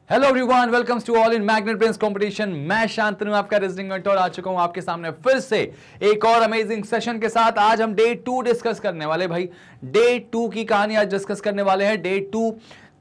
Hello everyone, welcomes to all in Magnet Brains competition. मैं शांतनु आपका reasoning mentor आ चुका हूं आपके सामने फिर से एक और अमेजिंग सेशन के साथ। आज हम डे 2 डिस्कस करने वाले भाई, डे 2 की कहानी आज डिस्कस करने वाले हैं। डे 2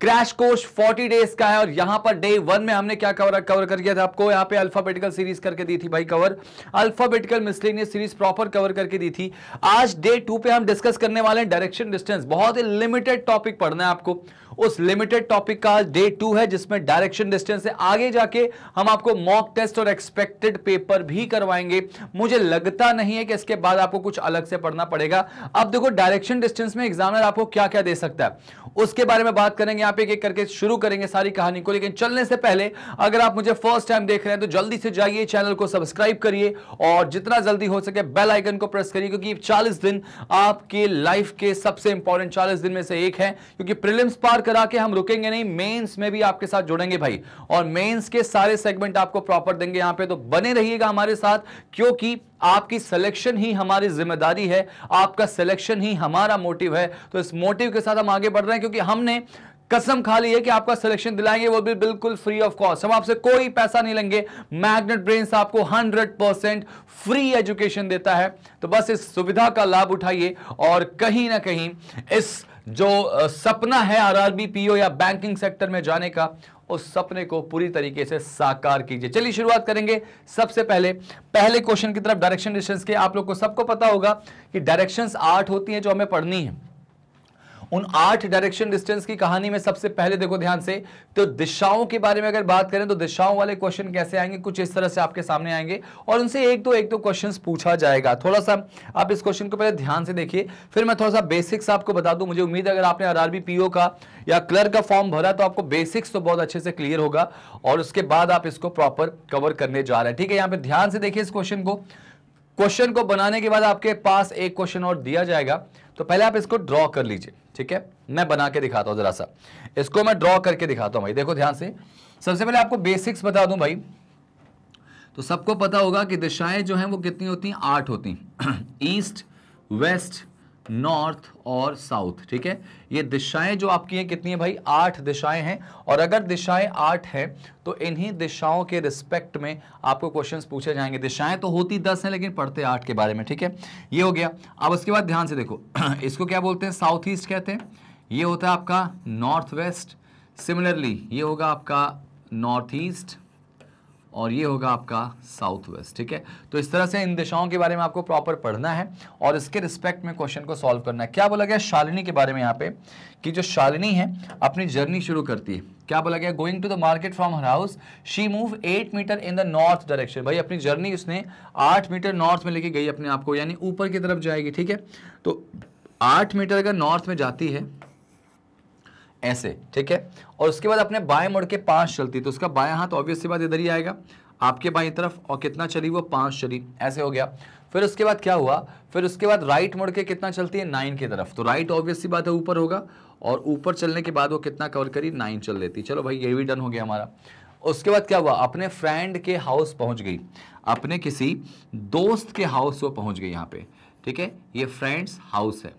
क्रैश कोर्स 40 डेज का है और यहां पर डे 1 में हमने क्या कवर कर दिया था आपको, यहां पे अल्फाबेटिकल सीरीज करके दी थी भाई cover, alphabetical miscellaneous series proper cover करके दी थी। आज डे 2 पे हम डिस्कस करने वाले हैं डायरेक्शन डिस्टेंस। बहुत ही लिमिटेड टॉपिक पढ़ना है आपको, उस लिमिटेड टॉपिक का डे 2 है जिसमें डायरेक्शन डिस्टेंस से आगे जाके हम आपको मॉक टेस्ट और एक्सपेक्टेड पेपर भी करवाएंगे। मुझे लगता नहीं है कि इसके बाद आपको कुछ अलग से पढ़ना पड़ेगा। अब देखो डायरेक्शन डिस्टेंस में एग्जामिनर आपको क्या क्या दे सकता है उसके बारे में बात करेंगे, यहाँ पे एक एक करके शुरू करेंगे सारी कहानी को। लेकिन चलने से पहले अगर आप मुझे फर्स्ट टाइम देख रहे हैं तो जल्दी से जाइए, चैनल को सब्सक्राइब करिए और जितना जल्दी हो सके बेल आइकन को प्रेस करिए, क्योंकि 40 दिन आपके लाइफ के सबसे इंपॉर्टेंट 40 दिन में से एक है। क्योंकि प्रीलिम्स पार करा के हम रुकेंगे नहीं, मेंस में भी आपके साथ जुड़ेंगे भाई, और मेंस के सारे सेगमेंट आपको प्रॉपर देंगे यहां पे। तो बने रहिएगा हमारे साथ, क्योंकि आपकी सिलेक्शन ही हमारी जिम्मेदारी है, आपका सिलेक्शन ही हमारा मोटिव है। तो इस मोटिव के साथ हम आगे बढ़ रहे हैं, क्योंकि हमने कसम खा ली है कि आपका सिलेक्शन दिलाएंगे, वो भी बिल्कुल फ्री ऑफ कॉस्ट। हम आपसे कोई पैसा नहीं लेंगे। मैग्नेट ब्रेन्स आपको 100% फ्री एजुकेशन देता है। तो बस इस सुविधा का लाभ उठाइए और कहीं ना कहीं इस जो सपना है आरआरबी पीओ या बैंकिंग सेक्टर में जाने का, उस सपने को पूरी तरीके से साकार कीजिए। चलिए शुरुआत करेंगे सबसे पहले क्वेश्चन की तरफ, डायरेक्शन डिस्टेंस के। आप लोग को सबको पता होगा कि डायरेक्शंस 8 होती हैं जो हमें पढ़नी है। उन 8 डायरेक्शन डिस्टेंस की कहानी में सबसे पहले देखो ध्यान से, तो दिशाओं के बारे में अगर बात करें तो दिशाओं वाले क्वेश्चन कैसे आएंगे, कुछ इस तरह से आपके सामने आएंगे और उनसे एक दो क्वेश्चंस पूछा जाएगा। थोड़ा सा आप इस क्वेश्चन को पहले ध्यान से देखिए, फिर मैं थोड़ा सा बेसिक्स आपको बता दूं। मुझे उम्मीद है अगर आपने आरआरबी पीओ का या क्लर्क का फॉर्म भरा तो आपको बेसिक्स तो बहुत अच्छे से क्लियर होगा और उसके बाद आप इसको प्रॉपर कवर करने जा रहे हैं। ठीक है, यहां पर ध्यान से देखिए इस क्वेश्चन को बनाने के बाद आपके पास एक क्वेश्चन और दिया जाएगा, तो पहले आप इसको ड्रॉ कर लीजिए। ठीक है, मैं बना के दिखाता हूं, जरा सा इसको मैं ड्रॉ करके दिखाता हूं भाई। देखो ध्यान से, सबसे पहले आपको बेसिक्स बता दूं भाई। तो सबको पता होगा कि दिशाएं जो हैं वो कितनी होती हैं, 8 होती हैं। ईस्ट, वेस्ट, नॉर्थ और साउथ। ठीक है, ये दिशाएं जो आपकी हैं कितनी है भाई, 8 दिशाएं हैं। और अगर दिशाएं 8 हैं तो इन्हीं दिशाओं के रिस्पेक्ट में आपको क्वेश्चंस पूछे जाएंगे। दिशाएं तो होती 10 हैं लेकिन पढ़ते 8 के बारे में। ठीक है, ये हो गया। अब उसके बाद ध्यान से देखो, इसको क्या बोलते हैं, साउथ ईस्ट कहते हैं। ये होता है आपका नॉर्थ वेस्ट। सिमिलरली ये होगा आपका नॉर्थ ईस्ट और ये होगा आपका साउथ वेस्ट। ठीक है, तो इस तरह से इन दिशाओं के बारे में आपको प्रॉपर पढ़ना है और इसके रिस्पेक्ट में क्वेश्चन को सॉल्व करना है। क्या बोला गया शालिनी के बारे में यहाँ पे, कि जो शालिनी है अपनी जर्नी शुरू करती है। क्या बोला गया, going to the market from her house she move 8 meter in the north direction. भाई अपनी जर्नी उसने 8 मीटर नॉर्थ में लेके गई अपने आप को, यानी ऊपर की तरफ जाएगी। ठीक है, तो 8 मीटर अगर नॉर्थ में जाती है ऐसे, ठीक है, और उसके बाद अपने बाएं मुड़ के 5 चलती, तो उसका बायां हाथ ऑब्वियस सी बात इधर ही आएगा आपके बाईं तरफ, और कितना चली वो 5 चली, ऐसे हो गया। फिर उसके बाद क्या हुआ, फिर उसके बाद राइट मुड़ के कितना चलती है, 9 की तरफ, तो राइट ऑब्वियस सी बात है ऊपर होगा, और ऊपर चलने के बाद वो कितना कवर करी, 9 चल लेती। चलो भाई ये भी डन हो गया हमारा। उसके बाद क्या हुआ, अपने फ्रेंड के हाउस पहुंच गई, अपने किसी दोस्त के हाउस वो पहुंच गई यहाँ पे। ठीक है, ये फ्रेंड्स हाउस है।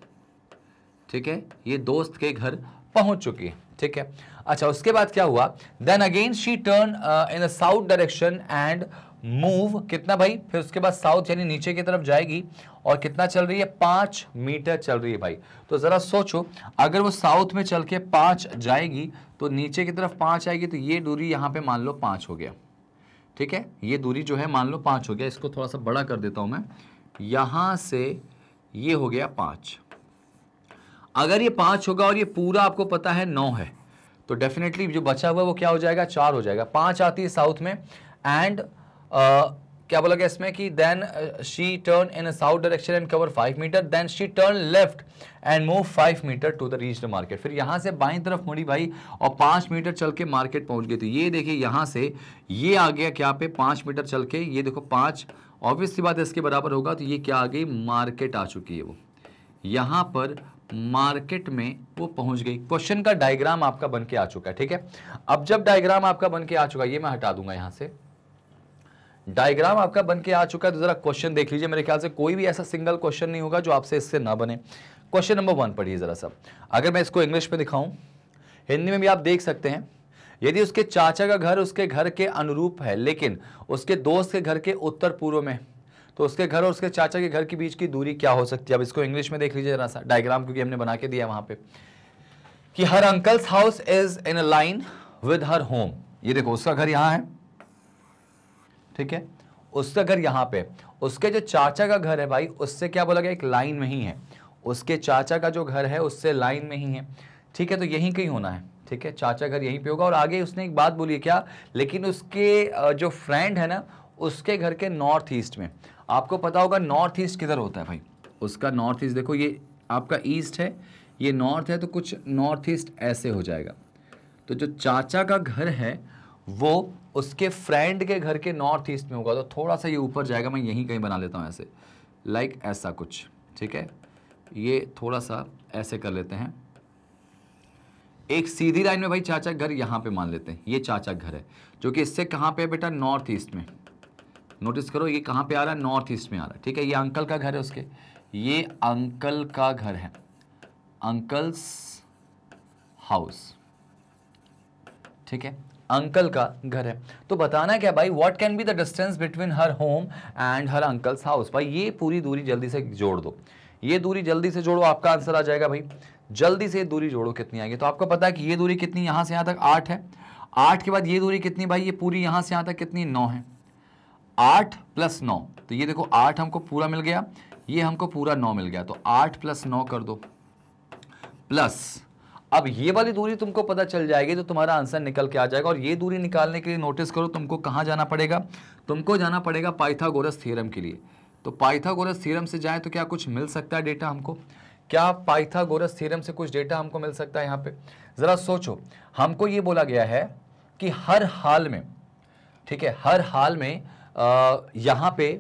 ठीक है, ये दोस्त के घर पहुंच चुकी है। ठीक है, अच्छा उसके बाद क्या हुआ, then again she turn in the south direction and move, कितना भाई, फिर उसके बाद साउथ यानी नीचे की तरफ जाएगी और कितना चल रही है, 5 मीटर चल रही है भाई। तो जरा सोचो, अगर वो साउथ में चल के 5 जाएगी तो नीचे की तरफ 5 आएगी, तो ये दूरी यहाँ पे मान लो 5 हो गया। ठीक है, ये दूरी जो है मान लो 5 हो गया। इसको थोड़ा सा बड़ा कर देता हूं मैं, यहां से ये हो गया 5। अगर ये 5 होगा और ये पूरा आपको पता है 9 है, तो डेफिनेटली जो बचा हुआ वो क्या हो जाएगा, 4 हो जाएगा। 5 आती है साउथ में एंड क्या बोला गया इसमें कि then she turn in south direction and cover 5 meter, then she turn left and move 5 meter to the reach the market. फिर यहां से बाईं तरफ मुड़ी भाई और 5 मीटर चल के मार्केट पहुंच गई। तो ये देखिए यहां से ये आ गया क्या पे, 5 मीटर चल के, ये देखो 5 ऑब्वियस सी बात है इसके बराबर होगा, तो ये क्या आ गई, मार्केट आ चुकी है। वो यहां पर मार्केट में वो पहुंच गई। क्वेश्चन का डायग्राम आपका बन के आ चुका है। ठीक है, अब जब डायग्राम आपका बन के आ चुका है, ये मैं हटा दूंगा यहां से, डायग्राम आपका बन के आ चुका है, तो जरा क्वेश्चन देख लीजिए। मेरे ख्याल से कोई भी ऐसा सिंगल क्वेश्चन नहीं होगा जो आपसे इससे ना बने। क्वेश्चन नंबर 1 पढ़िए जरा सा। अगर मैं इसको इंग्लिश में दिखाऊं, हिंदी में भी आप देख सकते हैं। यदि उसके चाचा का घर उसके घर के अनुरूप है लेकिन उसके दोस्त के घर के उत्तर पूर्व में, तो उसके घर और उसके चाचा के घर के बीच की दूरी क्या हो सकती है। अब इसको इंग्लिश में देख लीजिए जरा सा डायग्राम, क्योंकि हमने बना के दिया है वहां पे कि her uncles house is in a line with her home. ये देखो उसका घर यहां है, ठीक है, उसका घर यहां पे, उसके जो चाचा का घर है भाई उससे क्या बोला गया, एक लाइन में ही है, उसके चाचा का जो घर है उससे लाइन में ही है, ठीक है, तो यहीं कहीं होना है, ठीक है, चाचा घर यहीं पे होगा। और आगे उसने एक बात बोली है क्या, लेकिन उसके जो फ्रेंड है ना उसके घर के नॉर्थ ईस्ट में। आपको पता होगा नॉर्थ ईस्ट किधर होता है भाई, उसका नॉर्थ ईस्ट देखो, ये आपका ईस्ट है, ये नॉर्थ है, तो कुछ नॉर्थ ईस्ट ऐसे हो जाएगा। तो जो चाचा का घर है वो उसके फ्रेंड के घर के नॉर्थ ईस्ट में होगा, तो थोड़ा सा ये ऊपर जाएगा, मैं यहीं कहीं बना लेता हूँ ऐसे, लाइक ऐसा कुछ, ठीक है, ये थोड़ा सा ऐसे कर लेते हैं। एक सीधी लाइन में भाई चाचा घर यहाँ पे मान लेते हैं, ये चाचा घर है जो कि इससे कहाँ पे है बेटा, नॉर्थ ईस्ट में। नोटिस करो ये कहाँ पे आ रहा है, नॉर्थ ईस्ट में आ रहा है, ठीक है। ये अंकल का घर है उसके, ये अंकल का घर है, अंकल्स हाउस, ठीक है, अंकल का घर है। तो बताना क्या भाई, what can be the distance between her home and her uncles house. भाई ये पूरी दूरी जल्दी से जोड़ दो, ये दूरी जल्दी से जोड़ो, आपका आंसर आ जाएगा भाई। जल्दी से दूरी जोड़ो, कितनी आएगी, तो आपको पता है कि ये दूरी कितनी, यहां से यहां तक 8 है, 8 के बाद ये दूरी कितनी भाई, ये पूरी यहां से यहां तक कितनी, 9 है, 8 + 9, तो ये देखो 8 हमको पूरा मिल गया, ये हमको पूरा 9 मिल गया, तो 8 + 9 कर दो, प्लस अब ये वाली दूरी तुमको पता चल जाएगी तो तुम्हारा आंसर निकल के आ जाएगा। और ये दूरी निकालने के लिए नोटिस करो तुमको कहाँ जाना पड़ेगा, तुमको जाना पड़ेगा पाइथागोरस थ्योरम के लिए। तो पाइथागोरस थ्योरम से जाए तो क्या कुछ मिल सकता है डेटा हमको, क्या पाइथागोरस थ्योरम से कुछ डेटा हमको मिल सकता है। यहाँ पे जरा सोचो, हमको ये बोला गया है कि हर हाल में, ठीक है, हर हाल में यहाँ पे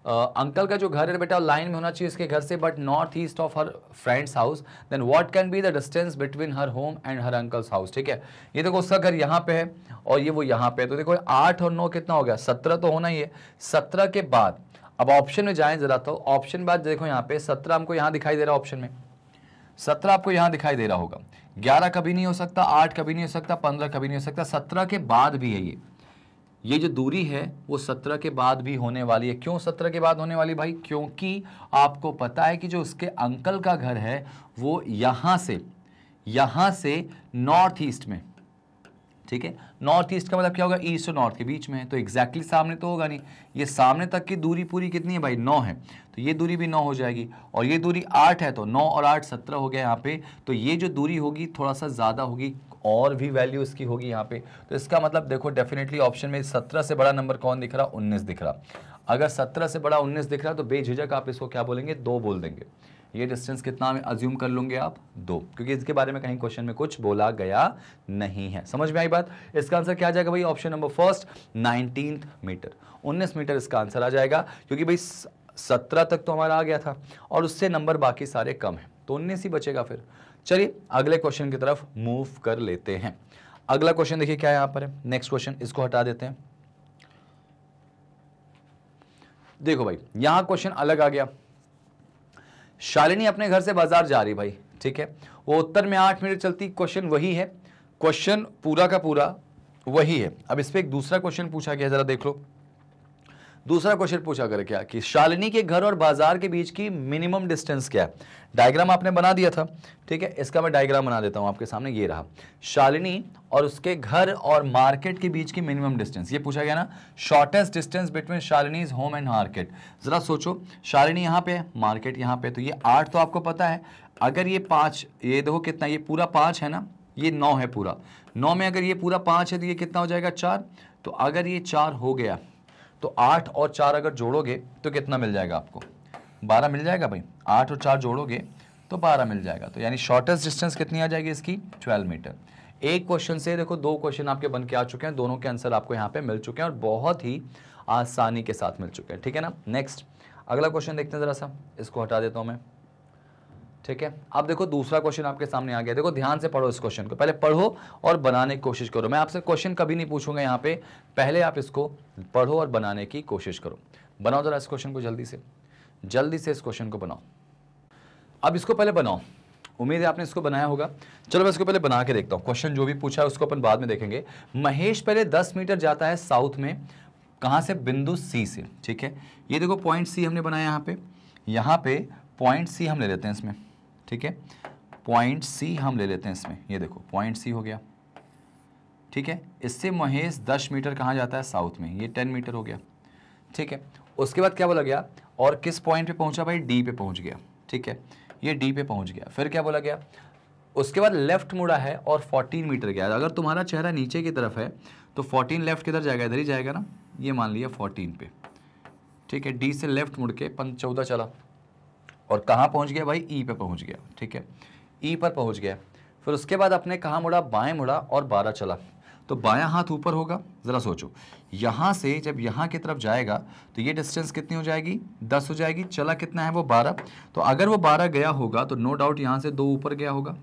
अंकल का जो घर है बेटा लाइन में होना चाहिए इसके घर से, but north east of her friends house, then what can be the distance between her home and her uncles house. ठीक है, ये देखो उसका घर यहाँ पे है और ये वो यहाँ पे है, तो देखो 8 और 9 कितना हो गया, 17 तो होना ही है। 17 के बाद अब ऑप्शन में जाएं जरा, तो ऑप्शन बाद देखो यहाँ पे 17 हमको यहाँ दिखाई दे रहा है, ऑप्शन में 17 आपको यहाँ दिखाई दे रहा होगा। 11 कभी नहीं हो सकता, 8 कभी नहीं हो सकता, 15 कभी नहीं हो सकता, 17 के बाद भी है ये जो दूरी है वो 17 के बाद भी होने वाली है। क्यों 17 के बाद होने वाली भाई, क्योंकि आपको पता है कि जो उसके अंकल का घर है वो यहाँ से नॉर्थ ईस्ट में, ठीक है, नॉर्थ ईस्ट का मतलब क्या होगा, ईस्ट और नॉर्थ के बीच में है, तो एग्जैक्टली सामने तो होगा नहीं। ये सामने तक की दूरी पूरी कितनी है भाई, 9 है, तो ये दूरी भी 9 हो जाएगी, और ये दूरी 8 है, तो 9 और 8 17 हो गया यहाँ पे। तो ये जो दूरी होगी थोड़ा सा ज़्यादा होगी, और भी वैल्यू इसकी होगी यहाँ पे। तो इसका मतलब देखो डेफिनेटली ऑप्शन में 17 से बड़ा नंबर कौन दिख रहा, 19 दिख रहा। अगर 17 से बड़ा 19 दिख रहा तो बेझिझक आप इसको क्या बोलेंगे, 2 बोल देंगे। ये डिस्टेंस कितना में अज्यूम कर लूंगे आप, 2, क्योंकि इसके बारे में कहीं क्वेश्चन में कुछ बोला गया नहीं है। समझ में आई बात। इसका आंसर क्या आ जाएगा भाई, option number first 19 meter, 19 meter इसका आंसर आ जाएगा, क्योंकि भाई 17 तक तो हमारा आ गया था और उससे नंबर बाकी सारे कम है, तो 19 ही बचेगा फिर। चलिए अगले क्वेश्चन की तरफ मूव कर लेते हैं। अगला क्वेश्चन देखिए क्या यहां पर है, नेक्स्ट क्वेश्चन, इसको हटा देते हैं। देखो भाई यहां क्वेश्चन अलग आ गया। शालिनी अपने घर से बाजार जा रही भाई, ठीक है, वो उत्तर में 8 मिनट चलती, क्वेश्चन वही है, क्वेश्चन पूरा का पूरा वही है। अब इस पे एक दूसरा क्वेश्चन पूछा गया, जरा देख लो। दूसरा क्वेश्चन पूछा कर क्या कि शालिनी के घर और बाजार के बीच की मिनिमम डिस्टेंस क्या है। डायग्राम आपने बना दिया था, ठीक है, इसका मैं डायग्राम बना देता हूं आपके सामने। ये रहा शालिनी और उसके घर और मार्केट के बीच की मिनिमम डिस्टेंस, ये पूछा गया ना, shortest distance between Shalini's home and market. जरा सोचो, शालिनी यहाँ पे है, मार्केट यहाँ पे, तो ये 8 तो आपको पता है। अगर ये 5, ये देखो कितना, ये पूरा 5 है ना, ये 9 है पूरा, 9 में अगर ये पूरा 5 है तो ये कितना हो जाएगा, 4। तो अगर ये 4 हो गया तो 8 और 4 अगर जोड़ोगे तो कितना मिल जाएगा आपको, 12 मिल जाएगा भाई। 8 और 4 जोड़ोगे तो 12 मिल जाएगा, तो यानी शॉर्टेस्ट डिस्टेंस कितनी आ जाएगी इसकी, 12 मीटर। एक क्वेश्चन से देखो 2 क्वेश्चन आपके बन के आ चुके हैं, दोनों के आंसर आपको यहाँ पे मिल चुके हैं और बहुत ही आसानी के साथ मिल चुके हैं, ठीक है ना। नेक्स्ट अगला क्वेश्चन देखते हैं जरा सा, इसको हटा देता हूँ मैं, ठीक है। अब देखो दूसरा क्वेश्चन आपके सामने आ गया, देखो ध्यान से पढ़ो इस क्वेश्चन को, पहले पढ़ो और बनाने की कोशिश करो। मैं आपसे क्वेश्चन कभी नहीं पूछूंगा यहाँ पे, पहले आप इसको पढ़ो और बनाने की कोशिश करो। बनाओ जरा इस क्वेश्चन को, जल्दी से इस क्वेश्चन को बनाओ। अब इसको पहले बनाओ उम्मीद है आपने इसको बनाया होगा। चलो मैं इसको पहले बना के देखता हूँ। क्वेश्चन जो भी पूछा है उसको अपन बाद में देखेंगे। महेश पहले 10 मीटर जाता है साउथ में, कहाँ से? बिंदु सी से। ठीक है, ये देखो पॉइंट सी हमने बनाया यहाँ पे पॉइंट सी हम ले लेते हैं इसमें। ठीक है, पॉइंट सी हम ले लेते हैं इसमें। ये देखो पॉइंट सी हो गया। ठीक है, इससे महेश 10 मीटर कहाँ जाता है? साउथ में। ये 10 मीटर हो गया। ठीक है, उसके बाद क्या बोला गया? और किस पॉइंट पे पहुंचा भाई? डी पे पहुंच गया। ठीक है, ये डी पे पहुंच गया। फिर क्या बोला गया? उसके बाद लेफ्ट मुड़ा है और 14 मीटर गया। अगर तुम्हारा चेहरा नीचे की तरफ है तो 14 लेफ्ट किधर जाएगा? इधर ही जाएगा ना। ये मान लिया 14 पे। ठीक है, डी से लेफ्ट मुड़ के 14 चला और कहाँ पहुंच गया भाई? ई पे पहुंच गया। ठीक है, ई पर पहुंच गया। फिर उसके बाद अपने कहाँ मुड़ा? बाएं मुड़ा और 12 चला। तो बायां हाथ ऊपर होगा। ज़रा सोचो, यहाँ से जब यहाँ की तरफ जाएगा तो ये डिस्टेंस कितनी हो जाएगी? 10 हो जाएगी। चला कितना है वो? 12। तो अगर वो 12 गया होगा तो नो डाउट यहाँ से 2 ऊपर गया होगा।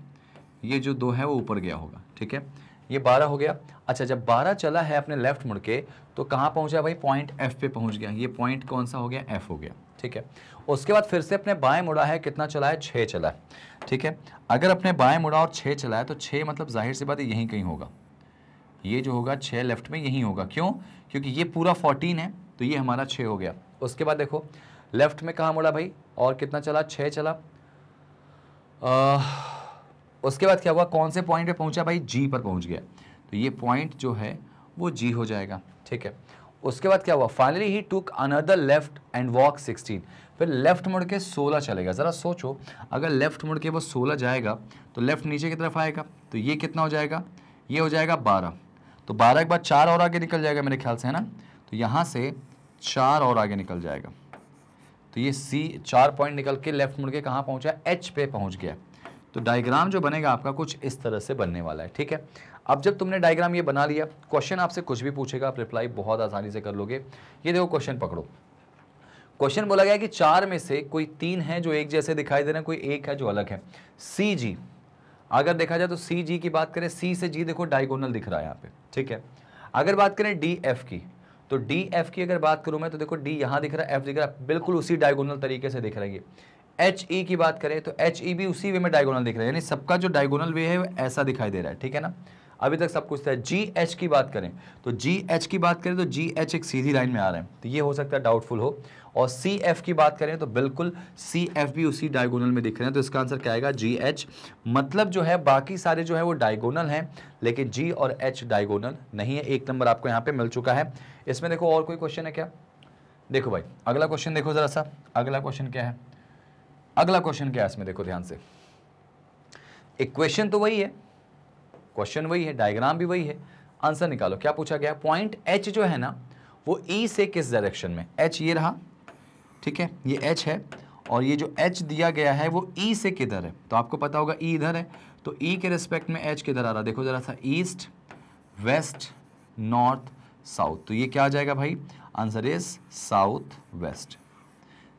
ये जो 2 है वो ऊपर गया होगा। ठीक है, ये 12 हो गया। अच्छा, जब 12 चला है अपने लेफ्ट मुड़ के तो कहाँ पहुँचा भाई? पॉइंट एफ पे पहुँच गया। ये पॉइंट कौन सा हो गया? एफ हो गया। ठीक है, उसके बाद फिर से अपने बाएं मुड़ा है। कितना चला है? 6 चला है। ठीक है, अगर अपने बाएं मुड़ा और 6 चला है तो 6 मतलब जाहिर सी बात है यहीं कहीं होगा। ये जो होगा 6 लेफ्ट में यहीं होगा। क्यों? क्योंकि ये पूरा 14 है तो ये हमारा 6 हो गया। उसके बाद देखो लेफ्ट में कहाँ मुड़ा भाई और कितना चला? 6 चला। उसके बाद क्या हुआ? कौन से पॉइंट पे पहुंचा भाई? जी पर पहुंच गया। तो ये पॉइंट जो है वो जी हो जाएगा। ठीक है, उसके बाद क्या हुआ? Finally he took another left and walk 16। फिर लेफ्ट मुड़ के 16 चलेगा। ज़रा सोचो, अगर लेफ्ट मुड़ के वो 16 जाएगा तो लेफ्ट नीचे की तरफ आएगा तो ये कितना हो जाएगा? ये हो जाएगा 12। तो 12 के बाद 4 और आगे निकल जाएगा मेरे ख्याल से, है ना। तो यहाँ से 4 और आगे निकल जाएगा तो ये सी 4 पॉइंट निकल के लेफ्ट मुड़ के कहाँ पहुँचा? एच पे पहुँच गया। तो डायग्राम जो बनेगा आपका कुछ इस तरह से बनने वाला है। ठीक है, अब जब तुमने डायग्राम ये बना लिया, क्वेश्चन आपसे कुछ भी पूछेगा आप रिप्लाई बहुत आसानी से कर लोगे। ये देखो क्वेश्चन पकड़ो। क्वेश्चन बोला गया कि 4 में से कोई 3 है जो एक जैसे दिखाई दे रहे हैं, कोई एक है जो अलग है। सी जी, अगर देखा जाए तो सी जी की बात करें, सी से जी देखो डायगोनल दिख रहा है यहाँ पे। ठीक है, अगर बात करें डी एफ की तो डी एफ की अगर बात करूं मैं तो देखो डी यहाँ दिख रहा है, एफ दिख रहा है, बिल्कुल उसी डायगोनल तरीके से दिख रहा है। एच ई की बात करें तो एच ई भी उसी वे में डायगोनल दिख रहा है, यानी सबका जो डायगोनल वे है ऐसा दिखाई दे रहा है। ठीक है ना, अभी तक सब कुछ था। जी एच की बात करें तो जी एच की बात करें तो जी एच एक सीधी लाइन में आ रहा है, तो ये हो सकता है डाउटफुल हो। और सी एफ की बात करें तो बिल्कुल सी एफ भी उसी डायगोनल में दिख रहे हैं, तो इसका आंसर क्या आएगा? जी एच। मतलब जो है बाकी सारे जो है वो डायगोनल हैं, लेकिन जी और एच डायगोनल नहीं है। 1 नंबर आपको यहाँ पे मिल चुका है। इसमें देखो और कोई क्वेश्चन है क्या? देखो भाई अगला क्वेश्चन देखो जरा सा, अगला क्वेश्चन क्या है? अगला क्वेश्चन क्या है इसमें? देखो ध्यान से, इक्वेशन तो वही है, क्वेश्चन वही है, डायग्राम भी वही है, आंसर निकालो। क्या पूछा गया? पॉइंट एच जो है ना वो ई से किस डायरेक्शन में? एच ये रहा, ठीक है, ये एच है, और ये जो एच दिया गया है वो ई से किधर है? तो आपको पता होगा ई इधर है, तो ई के रिस्पेक्ट में एच किधर आ रहा? देखो जरा सा, ईस्ट, वेस्ट, नॉर्थ, साउथ। तो ये क्या आ जाएगा भाई? Answer is south west.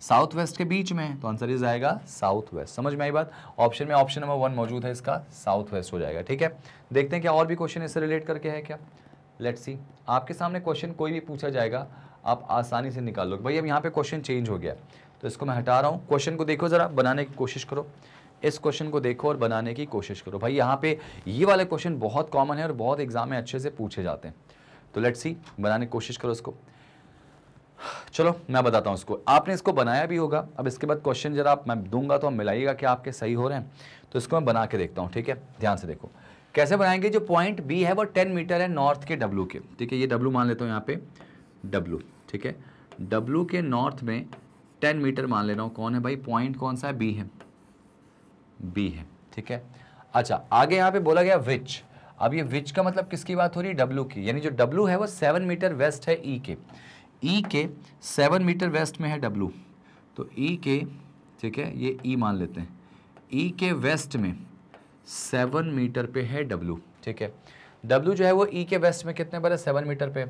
South west के बीच में है तो आंसर इज आएगा साउथ वेस्ट। समझ में आई बात? ऑप्शन में ऑप्शन नंबर 1 मौजूद है, इसका साउथ वेस्ट हो जाएगा। ठीक है, देखते हैं क्या और भी क्वेश्चन इससे रिलेट करके है क्या। लेट्स सी, आपके सामने क्वेश्चन कोई भी पूछा जाएगा आप आसानी से निकाल लो। भाई अब यहाँ पे क्वेश्चन चेंज हो गया तो इसको मैं हटा रहा हूँ। क्वेश्चन को देखो जरा, बनाने की कोशिश करो। इस क्वेश्चन को देखो और बनाने की कोशिश करो। भाई यहाँ पे ये वाले क्वेश्चन बहुत कॉमन है और बहुत एग्जाम में अच्छे से पूछे जाते हैं। तो लेट्स सी, बनाने की कोशिश करो इसको। चलो मैं बताता हूँ इसको, आपने इसको बनाया भी होगा। अब इसके बाद क्वेश्चन जरा आप मैं दूंगा तो हम मिलाइएगा कि आपके सही हो रहे हैं। तो इसको मैं बना के देखता हूँ। ठीक है, ध्यान से देखो कैसे बनाएंगे। जो पॉइंट बी है वो 10 मीटर है नॉर्थ के डब्ल्यू के। ठीक है, ये डब्ल्यू मान लेता हूँ यहाँ पे, डब्ल्यू। ठीक है, डब्ल्यू के नॉर्थ में 10 मीटर मान ले रहा हूँ। कौन है भाई? पॉइंट कौन सा है? बी है, बी है। ठीक है, अच्छा आगे यहाँ पे बोला गया विच। अब ये विच का मतलब किसकी बात हो रही है? डब्ल्यू की, यानी जो डब्ल्यू है वो 7 मीटर वेस्ट है ई के। ई के 7 मीटर वेस्ट में है डब्ल्यू, तो ई के, ठीक है, ये ई मान लेते हैं, ई के वेस्ट में 7 मीटर पे है डब्ल्यू। ठीक है, डब्ल्यू जो है वो ई के वेस्ट में कितने पर है? 7 मीटर पे।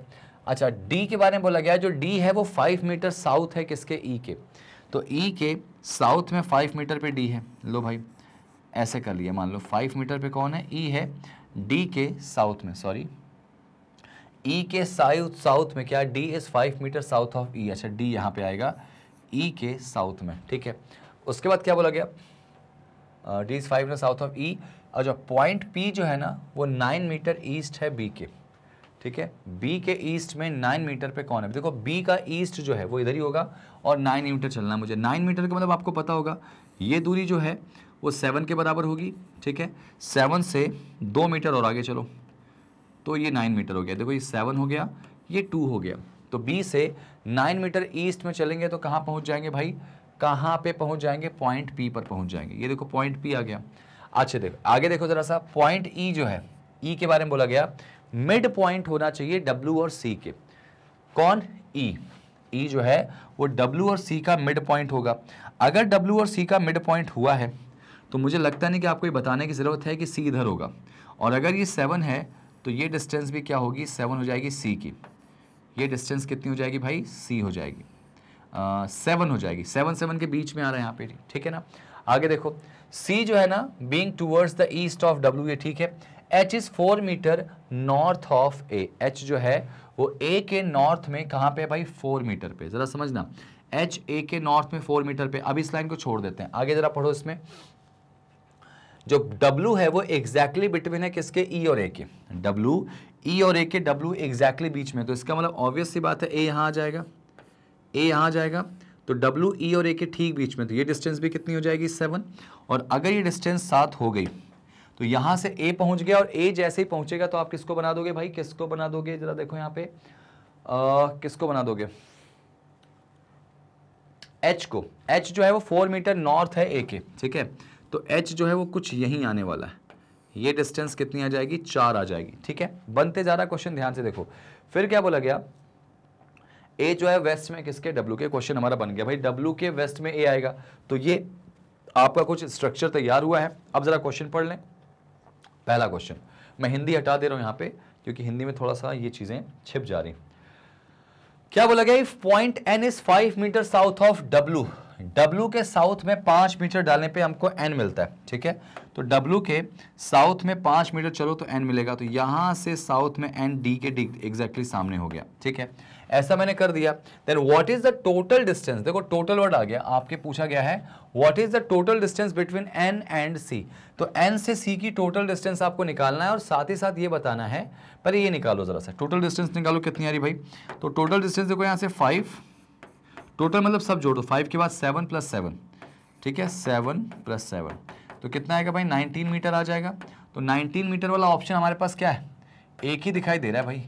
अच्छा, डी के बारे में बोला गया, जो डी है वो 5 मीटर साउथ है किसके? ई के। तो ई के साउथ में 5 मीटर पे डी है। लो भाई ऐसे कर लिया, मान लो 5 मीटर पे कौन है? ई है। डी के साउथ में, सॉरी, ई के साउथ में क्या? D is 5 metre south of E. अच्छा, डी यहाँ पे आएगा ई के साउथ में। ठीक है, उसके बाद क्या बोला गया? D is 5 south of E, और जो पॉइंट P जो है ना वो 9 मीटर ईस्ट है B के, ठीक है। B के ईस्ट में 9 मीटर पे कौन है? देखो B का ईस्ट जो है वो इधर ही होगा और 9 मीटर चलना है मुझे। 9 मीटर का मतलब आपको पता होगा ये दूरी जो है वो 7 के बराबर होगी, ठीक है। 7 से 2 मीटर और आगे चलो तो ये 9 मीटर हो गया। देखो ये 7 हो गया, ये 2 हो गया, तो B से 9 मीटर ईस्ट में चलेंगे तो कहाँ पहुँच जाएंगे भाई? कहाँ पे पहुँच जाएंगे? पॉइंट P पर पहुँच जाएंगे। ये देखो पॉइंट P आ गया। अच्छा देखो आगे देखो जरा सा, पॉइंट E जो है, E के बारे में बोला गया मिड पॉइंट होना चाहिए W और C के। कौन? E जो है वो W और C का मिड पॉइंट होगा। अगर W और C का मिड पॉइंट हुआ है तो मुझे लगता नहीं कि आपको ये बताने की ज़रूरत है कि C इधर होगा, और अगर ये 7 है तो ये डिस्टेंस भी क्या होगी? 7 हो जाएगी C की। ये डिस्टेंस कितनी हो जाएगी भाई? C हो जाएगी, 7 हो जाएगी। 7 के बीच में आ रहा है यहाँ पे, ठीक है ना। आगे देखो C जो है ना being towards the east of W, ये ठीक है। H is 4 meter north of A, H जो है वो A के नॉर्थ में कहाँ पे है भाई? 4 मीटर पे। जरा समझना, H A के नॉर्थ में 4 मीटर पे। अब इस लाइन को छोड़ देते हैं, आगे जरा पढ़ो। इसमें जो W है वो एग्जैक्टली बिटवीन है किसके? E और A के। W E और A के, W एग्जैक्टली बीच में, तो इसका मतलब ऑब्वियस सी बात है A यहाँ आ जाएगा, A यहाँ आ जाएगा, तो W E और A के ठीक बीच में, तो ये डिस्टेंस भी कितनी हो जाएगी? 7। और अगर ये डिस्टेंस 7 हो गई तो यहाँ से A पहुँच गया, और A जैसे ही पहुँचेगा तो आप किसको बना दोगे भाई? किसको बना दोगे? जरा देखो यहाँ पे किसको बना दोगे? H को। H जो है वो 4 मीटर नॉर्थ है A के, ठीक है। तो H जो है वो कुछ यहीं आने वाला है। ये डिस्टेंस कितनी आ जाएगी? 4 आ जाएगी, ठीक है। बनते जा रहा क्वेश्चन, ध्यान से देखो। फिर क्या बोला गया? A जो है वेस्ट में किसके? W के। क्वेश्चन हमारा बन गया भाई W के वेस्ट में A आएगा, तो ये आपका कुछ स्ट्रक्चर तैयार हुआ है। अब जरा क्वेश्चन पढ़ लें। पहला क्वेश्चन, मैं हिंदी हटा दे रहा हूं यहाँ पे क्योंकि हिंदी में थोड़ा सा ये चीजें छिप जा रही। क्या बोला गया? If point N is 5 metre south of W के साउथ में 5 मीटर डालने पे हमको N मिलता है, ठीक है। तो W के साउथ में 5 मीटर चलो तो N मिलेगा, तो यहां से साउथ में N D के एग्जैक्टली सामने हो गया, ठीक है। ऐसा मैंने कर दिया। Then what is the total distance? देखो टोटल वर्ड आ गया, आपके पूछा गया है what is the total distance between N and C। तो N से C की टोटल डिस्टेंस आपको निकालना है, और साथ ही साथ ये बताना है, पर ये निकालो जरा सा, टोटल डिस्टेंस निकालो कितनी आ रही भाई। तो टोटल डिस्टेंस देखो यहाँ से 5, टोटल मतलब सब जोड़ दो, 5 के बाद 7 + 7, ठीक है, 7 + 7, तो कितना आएगा भाई? 19 मीटर आ जाएगा। तो 19 मीटर वाला ऑप्शन हमारे पास क्या है? एक ही दिखाई दे रहा है भाई,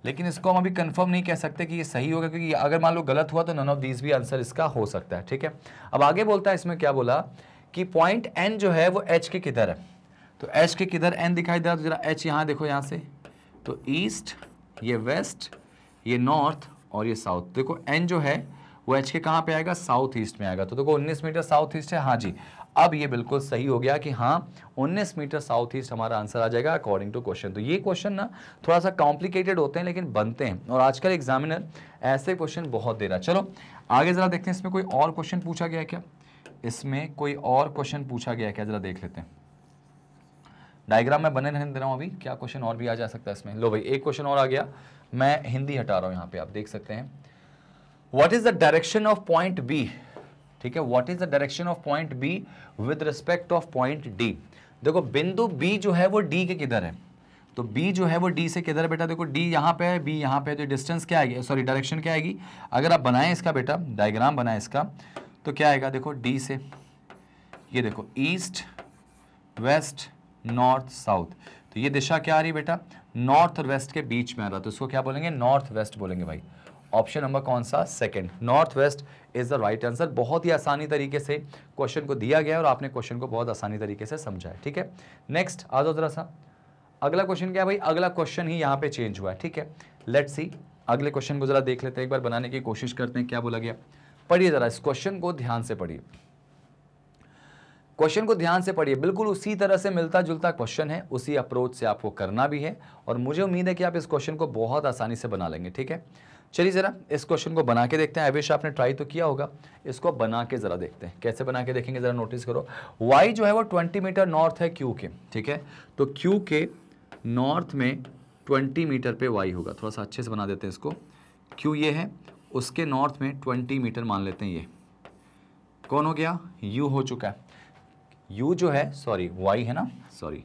लेकिन इसको हम अभी कंफर्म नहीं कह सकते कि ये सही होगा, क्योंकि अगर मान लो गलत हुआ तो नन ऑफ दीज भी आंसर इसका हो सकता है, ठीक है। अब आगे बोलता है, इसमें क्या बोला कि पॉइंट N जो है वो H के किधर है? तो H के किधर N दिखाई दे रहा, तो जरा H यहाँ देखो, यहाँ से तो ईस्ट, ये वेस्ट, ये नॉर्थ और ये साउथ। देखो N जो है वो H के कहाँ पे आएगा? साउथ ईस्ट में आएगा। तो देखो 19 मीटर साउथ ईस्ट है, हाँ जी। अब ये बिल्कुल सही हो गया कि हाँ 19 मीटर साउथ ईस्ट हमारा आंसर आ जाएगा अकॉर्डिंग टू क्वेश्चन। तो ये क्वेश्चन ना थोड़ा सा कॉम्प्लिकेटेड होते हैं लेकिन बनते हैं, और आजकल एग्जामिनर ऐसे क्वेश्चन बहुत दे रहा है। चलो आगे जरा देखते हैं, इसमें कोई और क्वेश्चन पूछा गया है क्या? इसमें कोई और क्वेश्चन पूछा गया है क्या? जरा देख लेते हैं। डायग्राम में बने रहने दे रहा हूँ अभी, क्या क्वेश्चन और भी आ जा सकता है इसमें। लो भाई एक क्वेश्चन और आ गया, मैं हिंदी हटा रहा हूँ यहाँ पे, आप देख सकते हैं। What is the direction of point B? ठीक है, what is the direction of point B with respect of point D? देखो बिंदु बी जो है वो डी के किधर है? तो बी जो है वो डी से किधर है बेटा? देखो डी यहाँ पे है, बी यहाँ पे है, तो डिस्टेंस क्या आएगी, सॉरी डायरेक्शन क्या आएगी? अगर आप बनाएं इसका बेटा डायग्राम बनाएं इसका, तो क्या आएगा? देखो डी से ये देखो ईस्ट वेस्ट नॉर्थ साउथ, तो ये दिशा क्या आ रही है बेटा? नॉर्थ और वेस्ट के बीच में आ रहा, तो इसको क्या बोलेंगे? नॉर्थ वेस्ट बोलेंगे भाई। ऑप्शन नंबर कौन सा? Second, north west is the right answer. बहुत ही आसानी तरीके से क्वेश्चन को दिया गया है और आपने क्वेश्चन को बहुत आसानी तरीके से समझा है, ठीक है। नेक्स्ट आ जाओ जरा सा, अगला क्वेश्चन क्या है भाई? अगला क्वेश्चन ही यहाँ पे चेंज हुआ है, ठीक है। लेट्स सी, अगले क्वेश्चन को जरा देख लेते हैं, एक बार बनाने की कोशिश करते हैं। क्या बोला गया? पढ़िए जरा इस क्वेश्चन को, ध्यान से पढ़िए, क्वेश्चन को ध्यान से पढ़िए। बिल्कुल उसी तरह से मिलता जुलता क्वेश्चन है, उसी अप्रोच से आपको करना भी है, और मुझे उम्मीद है कि आप इस क्वेश्चन को बहुत आसानी से बना लेंगे, ठीक है। चलिए जरा इस क्वेश्चन को बना के देखते हैं। आई विश आपने ट्राई तो किया होगा, इसको बना के जरा देखते हैं। कैसे बना के देखेंगे जरा नोटिस करो। y जो है वो 20 मीटर नॉर्थ है q के, ठीक है। तो q के नॉर्थ में 20 मीटर पे y होगा। थोड़ा सा अच्छे से बना देते हैं इसको। q ये है, उसके नॉर्थ में 20 मीटर मान लेते हैं। ये कौन हो गया? u हो चुका है। u जो है, सॉरी y है ना, सॉरी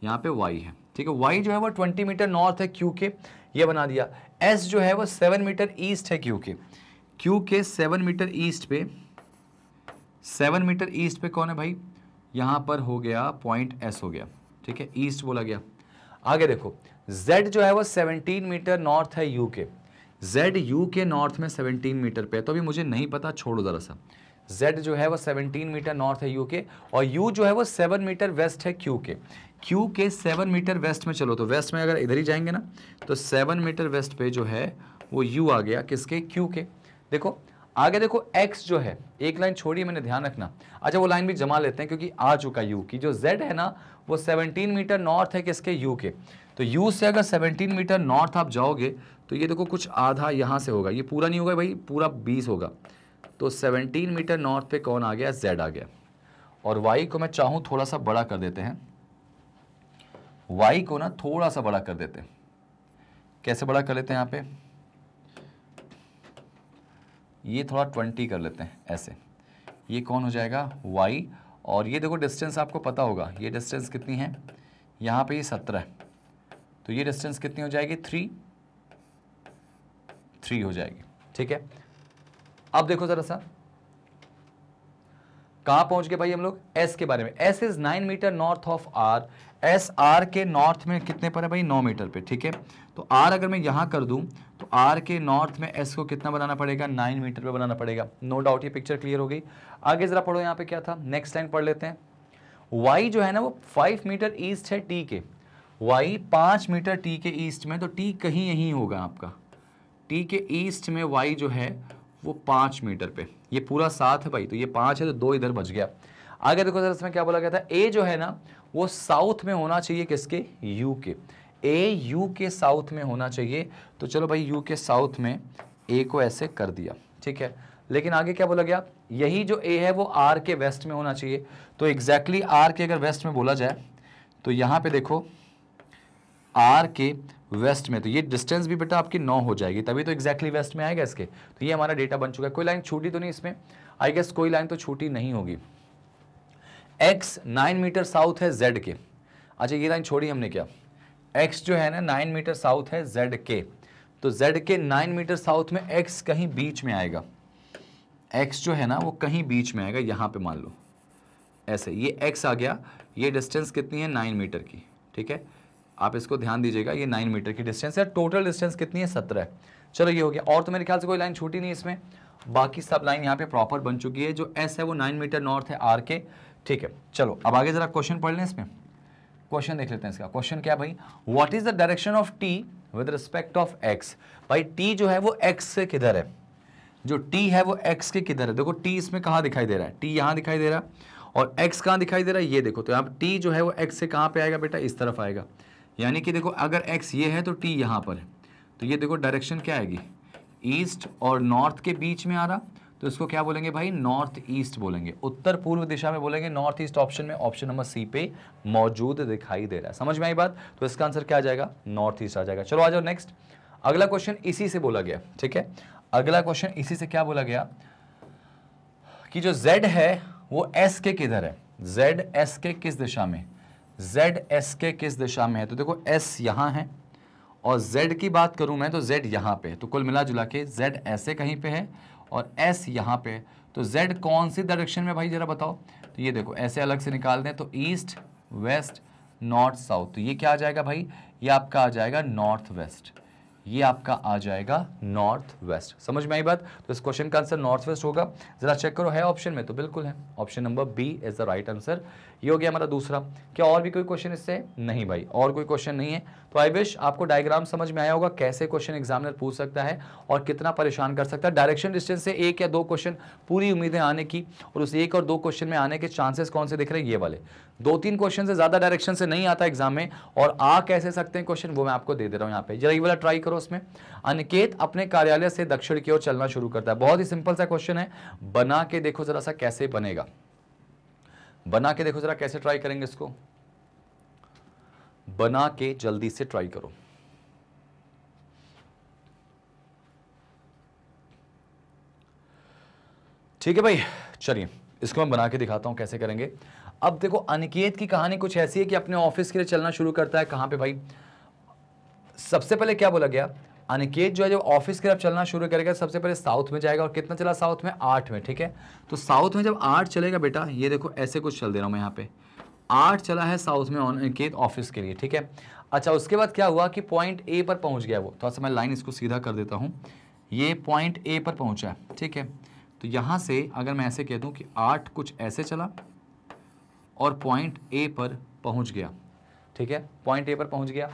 यहाँ पे y है, ठीक है। y जो है वो 20 मीटर नॉर्थ है q के, ये बना दिया। s जो है वो 7 मीटर ईस्ट है q के 7 मीटर ईस्ट पे, 7 मीटर ईस्ट पे कौन है भाई, यहाँ पर हो गया पॉइंट s हो गया, ठीक है, ईस्ट बोला गया। आगे देखो z जो है वो 17 मीटर नॉर्थ है u के, z u के नॉर्थ में 17 मीटर पे, तो अभी मुझे नहीं पता, छोड़ो जरा सा। z जो है वो 17 मीटर नॉर्थ है u के, और u जो है वो 7 मीटर वेस्ट है q के 7 मीटर वेस्ट में। चलो तो वेस्ट में अगर इधर ही जाएंगे ना, तो 7 मीटर वेस्ट पे जो है वो u आ गया, किसके, q के। देखो आगे देखो x जो है, एक लाइन छोड़ी मैंने, ध्यान रखना। अच्छा वो लाइन भी जमा लेते हैं क्योंकि आ चुका u की, जो z है ना वो 17 मीटर नॉर्थ है किसके, u के। तो u से अगर 17 मीटर नॉर्थ आप जाओगे तो ये देखो कुछ आधा यहाँ से होगा, ये पूरा नहीं होगा भाई, पूरा 20 होगा। तो 17 मीटर नॉर्थ पे कौन आ गया, z आ गया। और y को मैं चाहूँ थोड़ा सा बड़ा कर देते हैं, y को ना थोड़ा सा बड़ा कर देते हैं। कैसे बड़ा कर लेते हैं, यहाँ पे ये थोड़ा 20 कर लेते हैं ऐसे, ये कौन हो जाएगा, y। और ये देखो डिस्टेंस आपको पता होगा, ये डिस्टेंस कितनी है, यहाँ पे ये 17 है, तो ये डिस्टेंस कितनी हो जाएगी, 3 हो जाएगी, ठीक है। अब देखो जरा सा, कहां पहुंच गए भाई हम लोग, s के बारे में। s is 9 meter north of r, s r के नॉर्थ में कितने पर है भाई, 9 मीटर पे, ठीक है। तो r अगर मैं यहां कर दूं तो r के नॉर्थ में s को कितना बनाना पड़ेगा, 9 मीटर पे बनाना पड़ेगा। नो डाउट ये पिक्चर क्लियर हो गई। आगे जरा पढ़ो, यहाँ पे क्या था, नेक्स्ट लाइन पढ़ लेते हैं। y जो है ना वो 5 मीटर ईस्ट है t के, y 5 मीटर t के ईस्ट में, तो t कहीं यहीं होगा आपका, t के ईस्ट में y जो है वो 5 मीटर पे, ये पूरा 7 है भाई, तो ये 5 है तो 2 इधर बच गया। आगे देखो जरा इसमें क्या बोला गया था, a जो है ना वो साउथ में होना चाहिए किसके, u के, a u के साउथ में होना चाहिए। तो चलो भाई u के साउथ में a को ऐसे कर दिया, ठीक है। लेकिन आगे क्या बोला गया, यही जो a है वो r के वेस्ट में होना चाहिए। तो एग्जैक्टली r के अगर वेस्ट में बोला जाए तो यहाँ पे देखो r के वेस्ट में, तो ये डिस्टेंस भी बेटा आपकी 9 हो जाएगी, तभी तो एग्जैक्टली वेस्ट में आएगा इसके। तो ये हमारा डेटा बन चुका है। कोई लाइन छूटी तो नहीं इसमें, आई गेस कोई लाइन तो छूटी नहीं होगी। x 9 मीटर साउथ है z के, अच्छा ये लाइन छोड़ी हमने क्या, x जो है ना 9 मीटर साउथ है z के, तो z के 9 मीटर साउथ में x कहीं बीच में आएगा, x जो है ना वो कहीं बीच में आएगा, यहाँ पे मान लो ऐसे, ये x आ गया, ये डिस्टेंस कितनी है, 9 मीटर की, ठीक है। आप इसको ध्यान दीजिएगा, ये 9 मीटर की डिस्टेंस है, टोटल डिस्टेंस कितनी है, 17 है। चलो ये हो गया, और तो मेरे ख्याल से कोई लाइन छूटी नहीं इसमें, बाकी सब लाइन यहाँ पे प्रॉपर बन चुकी है। जो s है वो 9 मीटर नॉर्थ है r के, ठीक है। चलो अब आगे जरा क्वेश्चन पढ़ लें, इसमें क्वेश्चन देख लेते हैं। इसका क्वेश्चन क्या है भाई, what is the direction of t with respect of x। भाई t जो है वो x से किधर है, जो t है वो x के किधर है। देखो t इसमें कहाँ दिखाई दे रहा है, t यहाँ दिखाई दे रहा है, और x कहाँ दिखाई दे रहा है, ये देखो। तो यहाँ t जो है वो x से कहाँ पे आएगा बेटा, इस तरफ आएगा। यानी कि देखो अगर x ये है तो t यहाँ पर है, तो ये देखो डायरेक्शन क्या आएगी, ईस्ट और नॉर्थ के बीच में आ रहा, तो इसको क्या बोलेंगे भाई, नॉर्थ ईस्ट बोलेंगे, उत्तर पूर्व दिशा में बोलेंगे। नॉर्थ ईस्ट ऑप्शन में ऑप्शन नंबर सी पे मौजूद दिखाई दे रहा है। समझ में आई बात, तो इसका आंसर क्या आ जाएगा, नॉर्थ ईस्ट आ जाएगा। चलो आ जाओ नेक्स्ट, अगला क्वेश्चन इसी से बोला गया, ठीक है। अगला क्वेश्चन इसी से क्या बोला गया कि जो z है वो s के किधर है, z s के किस दिशा में, z s के किस दिशा में है। तो देखो s यहाँ है और z की बात करूं मैं तो z यहाँ पे है, तो कुल मिला जुला के z ऐसे कहीं पे है और s यहाँ पे है। तो z कौन सी डायरेक्शन में भाई जरा बताओ। तो ये देखो ऐसे अलग से निकाल दें तो ईस्ट वेस्ट नॉर्थ साउथ, तो ये क्या आ जाएगा भाई, ये आपका आ जाएगा नॉर्थ वेस्ट, ये आपका आ जाएगा नॉर्थ वेस्ट। समझ में आई बात, तो इस क्वेश्चन का आंसर नॉर्थ वेस्ट होगा। जरा चेक करो है ऑप्शन में, तो बिल्कुल है, option number B is the right answer. ये हो गया हमारा दूसरा। क्या और भी कोई क्वेश्चन इससे, नहीं भाई और कोई क्वेश्चन नहीं है। तो आई विश आपको डायग्राम समझ में आया होगा, कैसे क्वेश्चन एग्जामिनर पूछ सकता है और कितना परेशान कर सकता है। डायरेक्शन डिस्टेंस से 1 या 2 क्वेश्चन पूरी उम्मीदें आने की, और उस 1 और 2 क्वेश्चन में आने के चांसेस कौन से दिख रहे हैं, ये वाले 2-3 क्वेश्चन से ज्यादा डायरेक्शन से नहीं आता एग्जाम में। और आ कैसे सकते हैं क्वेश्चन, वो मैं आपको दे दे रहा हूं यहाँ पे, जरा ये वाला ट्राई करो। उसमें अनिकेत अपने कार्यालय से दक्षिण की ओर चलना शुरू करता है। बहुत ही सिंपल सा क्वेश्चन है, बना के देखो जरा सा कैसे बनेगा, बना के देखो जरा कैसे ट्राई करेंगे इसको, बना के जल्दी से ट्राई करो। ठीक है भाई, चलिए इसको मैं बना के दिखाता हूं कैसे करेंगे। अब देखो अनिकेत की कहानी कुछ ऐसी है कि अपने ऑफिस के लिए चलना शुरू करता है। कहां पे भाई, सबसे पहले क्या बोला गया, अनिकेत जो है जब ऑफिस की तरफ चलना शुरू करेगा सबसे पहले साउथ में जाएगा। और कितना चला साउथ में, 8 में, ठीक है। तो साउथ में जब 8 चलेगा बेटा, ये देखो ऐसे कुछ चल दे रहा हूं मैं यहाँ पे, 8 चला है साउथ में अनिकेत ऑफिस के लिए, ठीक है। अच्छा, उसके बाद क्या हुआ कि पॉइंट ए पर पहुंच गया वो। थोड़ा सा मैं लाइन इसको सीधा कर देता हूं, ये पॉइंट ए पर पहुंचा है, ठीक है। तो यहां से अगर मैं ऐसे कह दूं कि 8 कुछ ऐसे चला और पॉइंट ए पर पहुंच गया, ठीक है, पॉइंट ए पर पहुंच गया।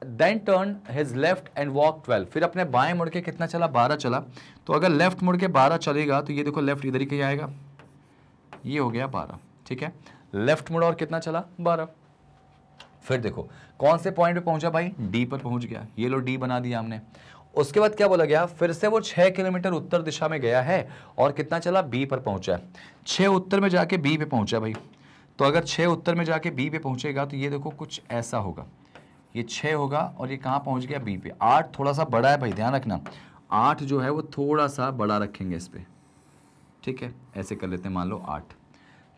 Then turn his left and walk 12, फिर अपने बाएं मुड़ के कितना चला, 12 चला। तो अगर लेफ्ट मुड़ के 12 चलेगा तो ये देखो लेफ्ट इधर ही कहीं आएगा, ये हो गया 12, ठीक है। लेफ्ट मुड़ा और कितना चला, 12। फिर देखो कौन से पॉइंट पे पहुंचा भाई, डी पर पहुंच गया, ये लो डी बना दिया हमने। उसके बाद क्या बोला गया, फिर से वो 6 किलोमीटर उत्तर दिशा में गया है और कितना चला, बी पर पहुंचा है। 6 उत्तर में जाके बी पे पहुंचा भाई। तो अगर 6 उत्तर में जाके बी पे पहुंचेगा तो ये देखो कुछ ऐसा होगा, ये 6 होगा और ये कहाँ पहुंच गया, बी पे। 8 थोड़ा सा बड़ा है भाई, ध्यान रखना, 8 जो है वो थोड़ा सा बड़ा रखेंगे इस पे, ठीक है, ऐसे कर लेते हैं, मान लो 8,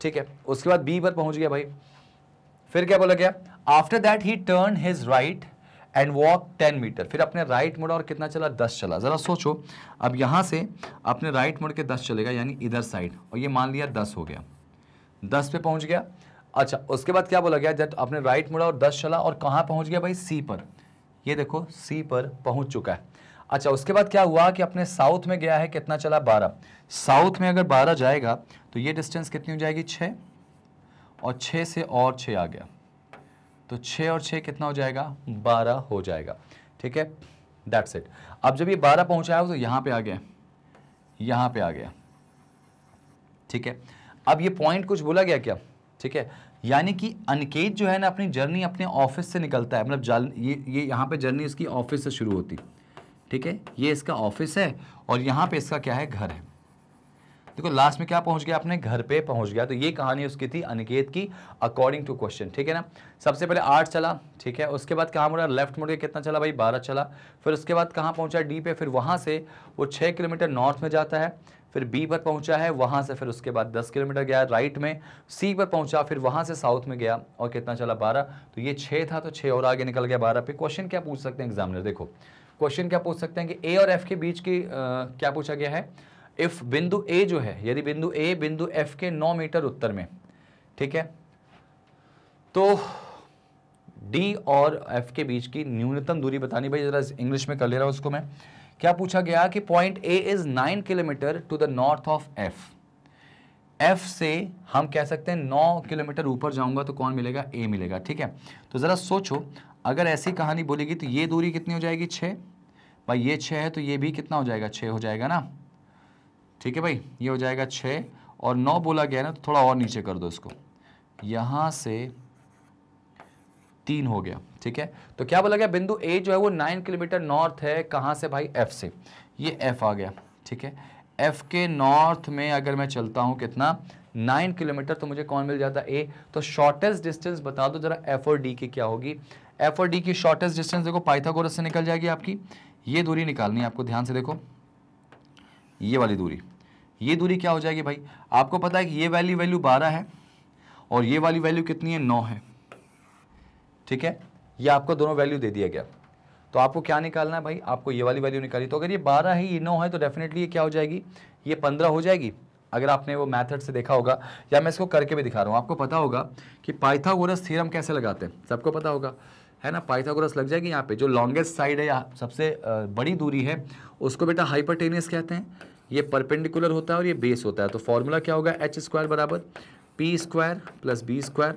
ठीक है। उसके बाद बी पर पहुंच गया भाई। फिर क्या बोला गया, after that he turn his right and walk 10 meter, फिर अपने राइट मुड़ा और कितना चला, 10 चला। जरा सोचो, अब यहां से अपने राइट मुड़ के 10 चलेगा, यानी इधर साइड, और ये मान लिया 10 हो गया, 10 पे पहुंच गया। अच्छा, उसके बाद क्या बोला गया, जब अपने राइट मुड़ा और 10 चला और कहां पहुंच गया भाई, सी पर, ये देखो सी पर पहुंच चुका है। अच्छा, उसके बाद क्या हुआ कि अपने साउथ में गया है, कितना चला, 12। साउथ में अगर 12 जाएगा तो ये डिस्टेंस कितनी हो जाएगी, 6, और 6 से और 6 आ गया, तो 6 और 6 कितना हो जाएगा, 12 हो जाएगा, ठीक है। That's it. अब जब ये 12 पहुंचा है तो यहां पे आ गया, यहां पे आ गया, ठीक है। अब ये पॉइंट कुछ बोला गया क्या, ठीक है, यानी कि अनिकेत जो है ना अपनी जर्नी अपने ऑफिस से निकलता है, मतलब ये यहाँ पे जर्नी इसकी ऑफिस से शुरू होती, ठीक है, ये इसका ऑफिस है और यहाँ पे इसका क्या है, घर है। देखो लास्ट में क्या पहुंच गया, अपने घर पे पहुंच गया। तो ये कहानी उसकी थी अनिकेत की अकॉर्डिंग टू क्वेश्चन, ठीक है ना। सबसे पहले 8 चला, ठीक है, उसके बाद कहाँ मुड़ा, लेफ्ट मुड़ के कितना चला भाई, 12 चला। फिर उसके बाद कहाँ पहुंचा, डी पे, फिर वहां से वो 6 किलोमीटर नॉर्थ में जाता है, फिर बी पर पहुंचा है, वहां से फिर उसके बाद 10 किलोमीटर गया राइट में, सी पर पहुंचा, फिर वहां से साउथ में गया और कितना चला, 12। तो ये 6 था, तो 6 और आगे निकल गया 12 पे। क्वेश्चन क्या पूछ सकते हैं एग्जामिनर, देखो क्वेश्चन क्या पूछ सकते हैं कि ए और एफ के बीच की क्या पूछा गया है, इफ बिंदु ए जो है, यदि बिंदु ए बिंदु एफ के 9 मीटर उत्तर में, ठीक है, तो डी और एफ के बीच की न्यूनतम दूरी बतानी। भाई जरा इंग्लिश में कर ले रहा हूं उसको मैं। क्या पूछा गया कि point A is 9 kilometer to the north of F. F से हम कह सकते हैं 9 किलोमीटर ऊपर जाऊंगा तो कौन मिलेगा, ए मिलेगा, ठीक है। तो जरा सोचो, अगर ऐसी कहानी बोलेगी तो ये दूरी कितनी हो जाएगी, 6। भाई ये 6 है तो ये भी कितना हो जाएगा, 6 हो जाएगा ना, ठीक है भाई, ये हो जाएगा 6 और 9 बोला गया ना, तो थोड़ा और नीचे कर दो इसको, यहां से 3 हो गया, ठीक है। तो क्या बोला गया, बिंदु ए जो है वो 9 किलोमीटर नॉर्थ है, कहां से भाई, एफ से। ये एफ आ गया, ठीक है। एफ के नॉर्थ में अगर मैं चलता हूं कितना, 9 किलोमीटर, तो मुझे कौन मिल जाता, ए। तो शॉर्टेस्ट डिस्टेंस बता दो जरा एफ और डी की क्या होगी। एफ और डी की शॉर्टेस्ट डिस्टेंस देखो पाइथागोरस से निकल जाएगी आपकी। ये दूरी निकालनी है आपको, ध्यान से देखो, ये वाली दूरी, ये दूरी क्या हो जाएगी भाई, आपको पता है कि ये वैल्यू 12 है और ये वाली वैल्यू कितनी है, 9 है, ठीक है। ये आपको दोनों वैल्यू दे दिया गया, तो आपको क्या निकालना है भाई, आपको ये वाली वैल्यू निकाली। तो अगर ये 12 है, ये 9 है, तो डेफिनेटली ये क्या हो जाएगी, ये 15 हो जाएगी। अगर आपने वो मेथड से देखा होगा, या मैं इसको करके भी दिखा रहा हूँ, आपको पता होगा कि पाइथागोरस थ्योरम कैसे लगाते हैं, सबको पता होगा, है ना। पाइथागोरस लग जाएगी यहाँ पे, जो लॉन्गेस्ट साइड है या सबसे बड़ी दूरी है उसको बेटा हाइपोटेनियस कहते हैं। ये परपेंडिकुलर होता है और ये बेस होता है। तो फॉर्मूला क्या होगा, h² बराबर p² प्लस b²,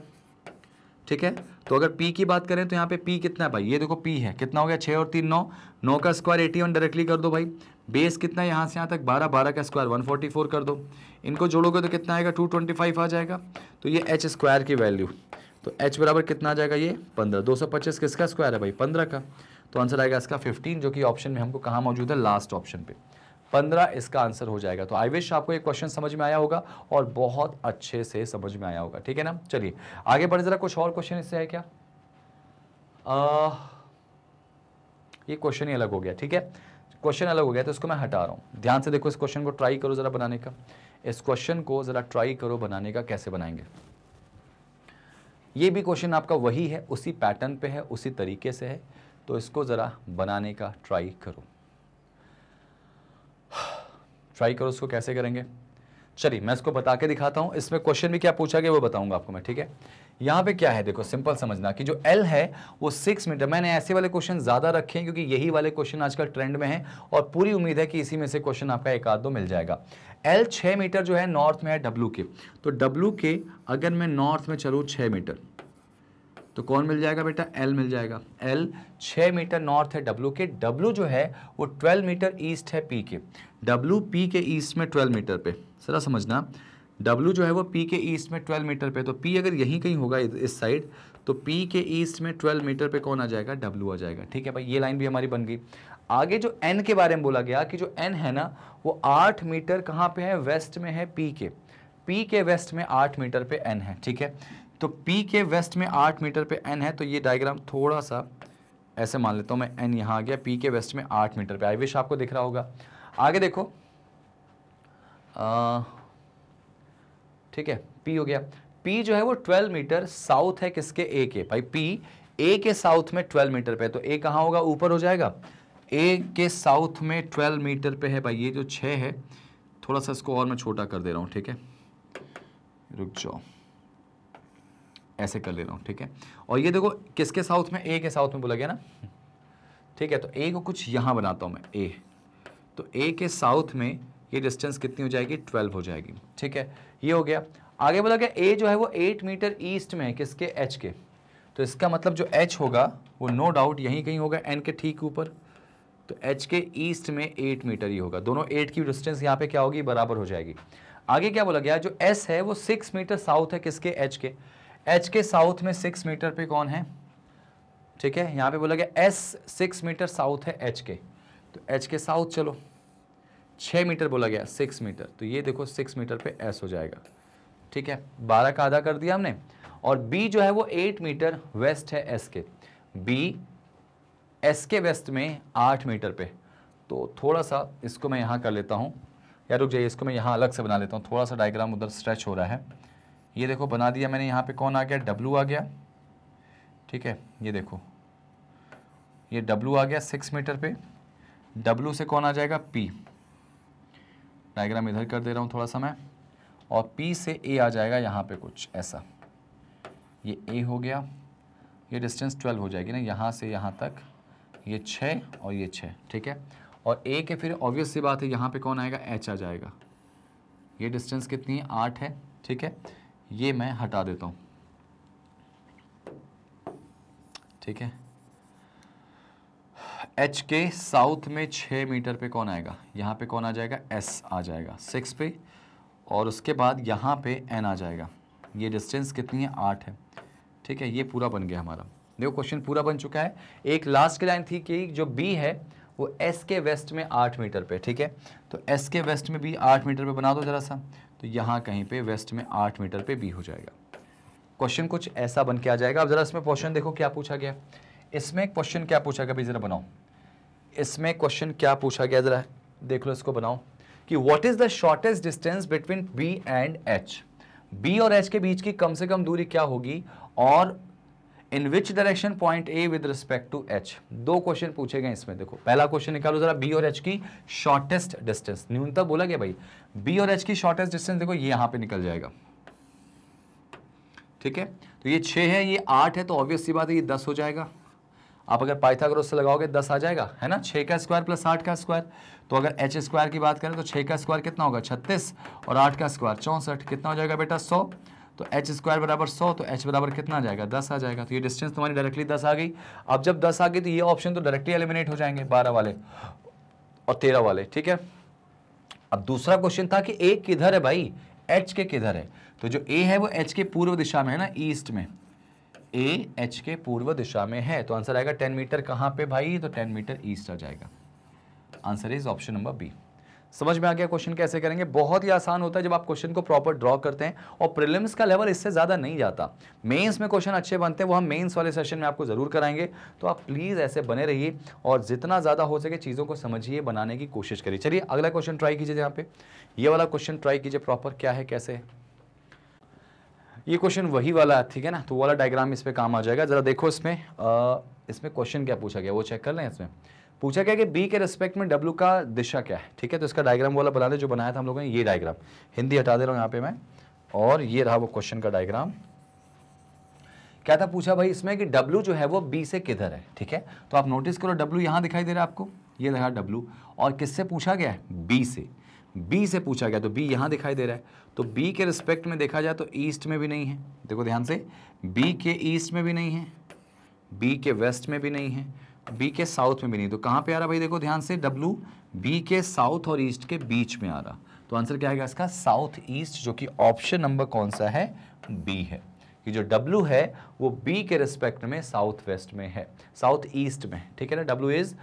ठीक है। तो अगर p की बात करें तो यहाँ पे p कितना है भाई, ये देखो p है, कितना हो गया, 6 और 3 9, 9 का स्क्वायर 81 डायरेक्टली कर दो भाई। बेस कितना है यहाँ से यहाँ तक 12, 12 का स्क्वायर 144 कर दो, इनको जोड़ोगे तो कितना आएगा, 225 आ जाएगा। तो ये h² की वैल्यू, तो h बराबर कितना आ जाएगा, ये 15। 225 किसका स्क्वायर है भाई, 15 का। तो आंसर आएगा इसका 15, जो कि ऑप्शन में हमको कहाँ मौजूद है, लास्ट ऑप्शन पे 15 इसका आंसर हो जाएगा। तो आई विश आपको ये क्वेश्चन समझ में आया होगा और बहुत अच्छे से समझ में आया होगा, ठीक है ना। चलिए आगे बढ़े, जरा कुछ और क्वेश्चन इससे है क्या, ये क्वेश्चन ही अलग हो गया, ठीक है, क्वेश्चन अलग हो गया, तो इसको मैं हटा रहा हूँ। ध्यान से देखो, इस क्वेश्चन को ट्राई करो जरा बनाने का। इस क्वेश्चन को जरा ट्राई करो बनाने का, कैसे बनाएंगे। ये भी क्वेश्चन आपका वही है, उसी पैटर्न पे है, उसी तरीके से है, तो इसको जरा बनाने का ट्राई करो। ट्राई करो, उसको कैसे करेंगे। चलिए मैं इसको बता के दिखाता हूं। इसमें क्वेश्चन भी क्या पूछा गया वो बताऊंगा आपको मैं, ठीक है। यहां पे क्या है देखो, सिंपल समझना कि जो L है वो 6 मीटर, मैंने ऐसे वाले क्वेश्चन ज्यादा रखे हैं क्योंकि यही वाले क्वेश्चन आजकल ट्रेंड में हैं और पूरी उम्मीद है कि इसी में से क्वेश्चन आपका एक आध दो मिल जाएगा। L 6 मीटर जो है नॉर्थ में है W के, तो W के अगर मैं नॉर्थ में चलूँ 6 मीटर तो कौन मिल जाएगा बेटा, L मिल जाएगा। L 6 मीटर नॉर्थ है W के, W जो है वो 12 मीटर ईस्ट है P के, W P के ईस्ट में 12 मीटर पे, जरा समझना, W जो है वो P के ईस्ट में 12 मीटर पे, तो P अगर यहीं कहीं होगा इस साइड, तो P के ईस्ट में 12 मीटर पे कौन आ जाएगा, W आ जाएगा, ठीक है भाई। ये लाइन भी हमारी बन गई। आगे जो N के बारे में बोला गया कि जो N है ना वो 8 मीटर कहाँ पे है, वेस्ट में है P के वेस्ट में 8 मीटर पे N है, ठीक है। तो P के वेस्ट में 8 मीटर पे N है, तो ये डायग्राम थोड़ा सा ऐसे मान लेता हूँ मैं, N यहाँ आ गया, P के वेस्ट में 8 मीटर पे, आई विश आपको दिख रहा होगा। आगे देखो, ठीक है, P हो गया। P जो है वो 12 मीटर साउथ है किसके, A के, भाई P A के साउथ में 12 मीटर पे, तो A कहाँ होगा, ऊपर हो जाएगा। A के साउथ में 12 मीटर पे है भाई, ये जो 6 है, थोड़ा सा इसको और मैं छोटा कर दे रहा हूँ, ठीक है, रुक जाओ, ऐसे कर ले रहा हूँ, ठीक है। और ये देखो किसके साउथ में, A के साउथ में बोला गया ना, ठीक है। तो A को कुछ यहाँ बनाता हूँ मैं, A, तो A के साउथ में ये डिस्टेंस कितनी हो जाएगी, 12 हो जाएगी, ठीक है। ये हो गया। आगे बोला गया A जो है वो 8 मीटर ईस्ट में है किसके, H के, तो इसका मतलब जो H होगा वो नो डाउट यहीं कहीं होगा, N के ठीक ऊपर, तो H के ईस्ट में 8 मीटर ही होगा, दोनों 8 की डिस्टेंस यहाँ पे क्या होगी, बराबर हो जाएगी। आगे क्या बोला गया, जो S है वो 6 मीटर साउथ है किसके, H के साउथ में 6 मीटर पे कौन है, ठीक है। यहाँ पे बोला गया S 6 मीटर साउथ है H के, तो H के साउथ चलो 6 मीटर बोला गया, 6 मीटर, तो ये देखो 6 मीटर पे S हो जाएगा, ठीक है। 12 का आधा कर दिया हमने। और B जो है वो 8 मीटर वेस्ट है S के, B S के वेस्ट में 8 मीटर पे, तो थोड़ा सा इसको मैं यहाँ कर लेता हूँ, या रुक जाइए, इसको मैं यहाँ अलग से बना लेता हूँ, थोड़ा सा डायग्राम उधर स्ट्रेच हो रहा है। ये देखो बना दिया मैंने, यहाँ पे कौन आ गया, W आ गया, ठीक है। ये देखो ये W आ गया 6 मीटर पे, W से कौन आ जाएगा, P, डायग्राम इधर कर दे रहा हूँ थोड़ा सा मैं, और P से A आ जाएगा यहाँ पे कुछ ऐसा, ये A हो गया, ये डिस्टेंस 12 हो जाएगी ना, यहाँ से यहाँ तक ये 6 और ये 6, ठीक है। और A के फिर ऑब्वियस सी बात है यहाँ पे कौन आएगा, H आ जाएगा, ये डिस्टेंस कितनी है, 8 है, ठीक है। ये मैं हटा देता हूँ, ठीक है। H के साउथ में 6 मीटर पे कौन आएगा, यहाँ पे कौन आ जाएगा, S आ जाएगा 6 पे, और उसके बाद यहाँ पे N आ जाएगा, ये डिस्टेंस कितनी है, 8 है, ठीक है। ये पूरा बन गया हमारा, देखो क्वेश्चन पूरा बन चुका है। एक लास्ट की लाइन थी कि जो B है वो S के वेस्ट में 8 मीटर पे, ठीक है। तो S के वेस्ट में भी 8 मीटर पे बना दो जरा सा, तो यहाँ कहीं पे वेस्ट में 8 मीटर पे B हो जाएगा। क्वेश्चन कुछ ऐसा बन के आ जाएगा। अब जरा इसमें क्वेश्चन देखो क्या पूछा गया, इसमें क्वेश्चन क्या पूछा गया भाई, जरा बनाओ, इसमें क्वेश्चन क्या पूछा गया, जरा देख लो, इसको बनाओ कि what is the shortest distance between B and H, B और H के बीच की कम से कम दूरी क्या होगी, और in which direction point A with respect to H। दो क्वेश्चन पूछे गए इसमें। देखो पहला क्वेश्चन निकालो जरा, B और H की शॉर्टेस्ट डिस्टेंस, न्यूनतम बोला गया भाई, B और H की शॉर्टेस्ट डिस्टेंस देखो ये यहाँ पे निकल जाएगा, ठीक है। तो ये 6 है, ये 8 है, तो ऑब्वियस सी बात है ये 10 हो जाएगा। आप अगर पाइथागोरस से लगाओगे 10 आ जाएगा, है ना, 6 का स्क्वायर प्लस 8 का स्क्वायर। तो अगर H स्क्वायर की बात करें तो 6 का स्क्वायर कितना होगा, 36, और 8 का स्क्वायर 64, कितना हो जाएगा बेटा, 100। तो H स्क्वायर बराबर 100, तो H बराबर कितना आ जाएगा, 10 आ जाएगा। तो ये डिस्टेंस तुम्हारी डायरेक्टली 10 आ गई। अब जब 10 आ गई तो ये ऑप्शन तो डायरेक्टली एलिमिनेट हो जाएंगे, 12 वाले और 13 वाले, ठीक है। अब दूसरा क्वेश्चन था कि A किधर है भाई, H के किधर है, तो जो A है वो H के पूर्व दिशा में है ना, ईस्ट में, A H के पूर्व दिशा में है, तो आंसर आएगा 10 मीटर कहाँ पे भाई, तो 10 मीटर ईस्ट आ जाएगा। Answer is option number B. समझ में आ गया क्वेश्चन कैसे करेंगे? बहुत ही आसान होता है जब आप क्वेश्चन को प्रॉपर ड्रॉ करते हैं, और प्रीलिम्स का लेवल इससे ज़्यादा नहीं जाता। मेंस में क्वेश्चन अच्छे बनते हैं, वो हम मेंस वाले सेशन में आपको ज़रूर कराएंगे। तो आप प्लीज़ ऐसे बने रहिए और जितना ज़्यादा हो सके चीज़ों को समझिए, बनाने की कोशिश करिए। चलिए अगला क्वेश्चन ट्राई कीजिए। यहाँ पे ये वाला क्वेश्चन ट्राई कीजिए प्रॉपर, क्या है कैसे है। ये क्वेश्चन वही वाला है, ठीक है ना, तो वाला डायग्राम इस पे काम आ जाएगा। जरा देखो इसमें इसमें क्वेश्चन क्या पूछा गया वो चेक कर लें। इसमें पूछा गया कि बी के रिस्पेक्ट में डब्ल्यू का दिशा क्या है, ठीक है। तो इसका डायग्राम वाला बना दे जो बनाया था हम लोगों ने, ये डायग्राम, हिंदी हटा दे रहा हूँ यहाँ पे मैं, और ये रहा वो क्वेश्चन का डायग्राम। क्या था पूछा भाई इसमें कि डब्ल्यू जो है वो बी से किधर है, ठीक है। तो आप नोटिस करो डब्ल्यू यहाँ दिखाई दे रहा है आपको, ये रहा डब्ल्यू, और किससे पूछा गया है? बी से, बी से पूछा गया, तो बी यहाँ दिखाई दे रहा है। तो बी के रिस्पेक्ट में देखा जाए तो ईस्ट में भी नहीं है, देखो ध्यान से, बी के ईस्ट में भी नहीं है, बी के वेस्ट में भी नहीं है, बी के साउथ में भी नहीं। तो कहाँ पे आ रहा भाई, देखो ध्यान से, डब्ल्यू बी के साउथ और ईस्ट के बीच में आ रहा। तो आंसर क्या आएगा इसका? साउथ ईस्ट, जो कि ऑप्शन नंबर कौन सा है? बी है। कि जो डब्ल्यू है वो बी के रिस्पेक्ट में साउथ वेस्ट में है, साउथ ईस्ट में, ठीक है ना। W is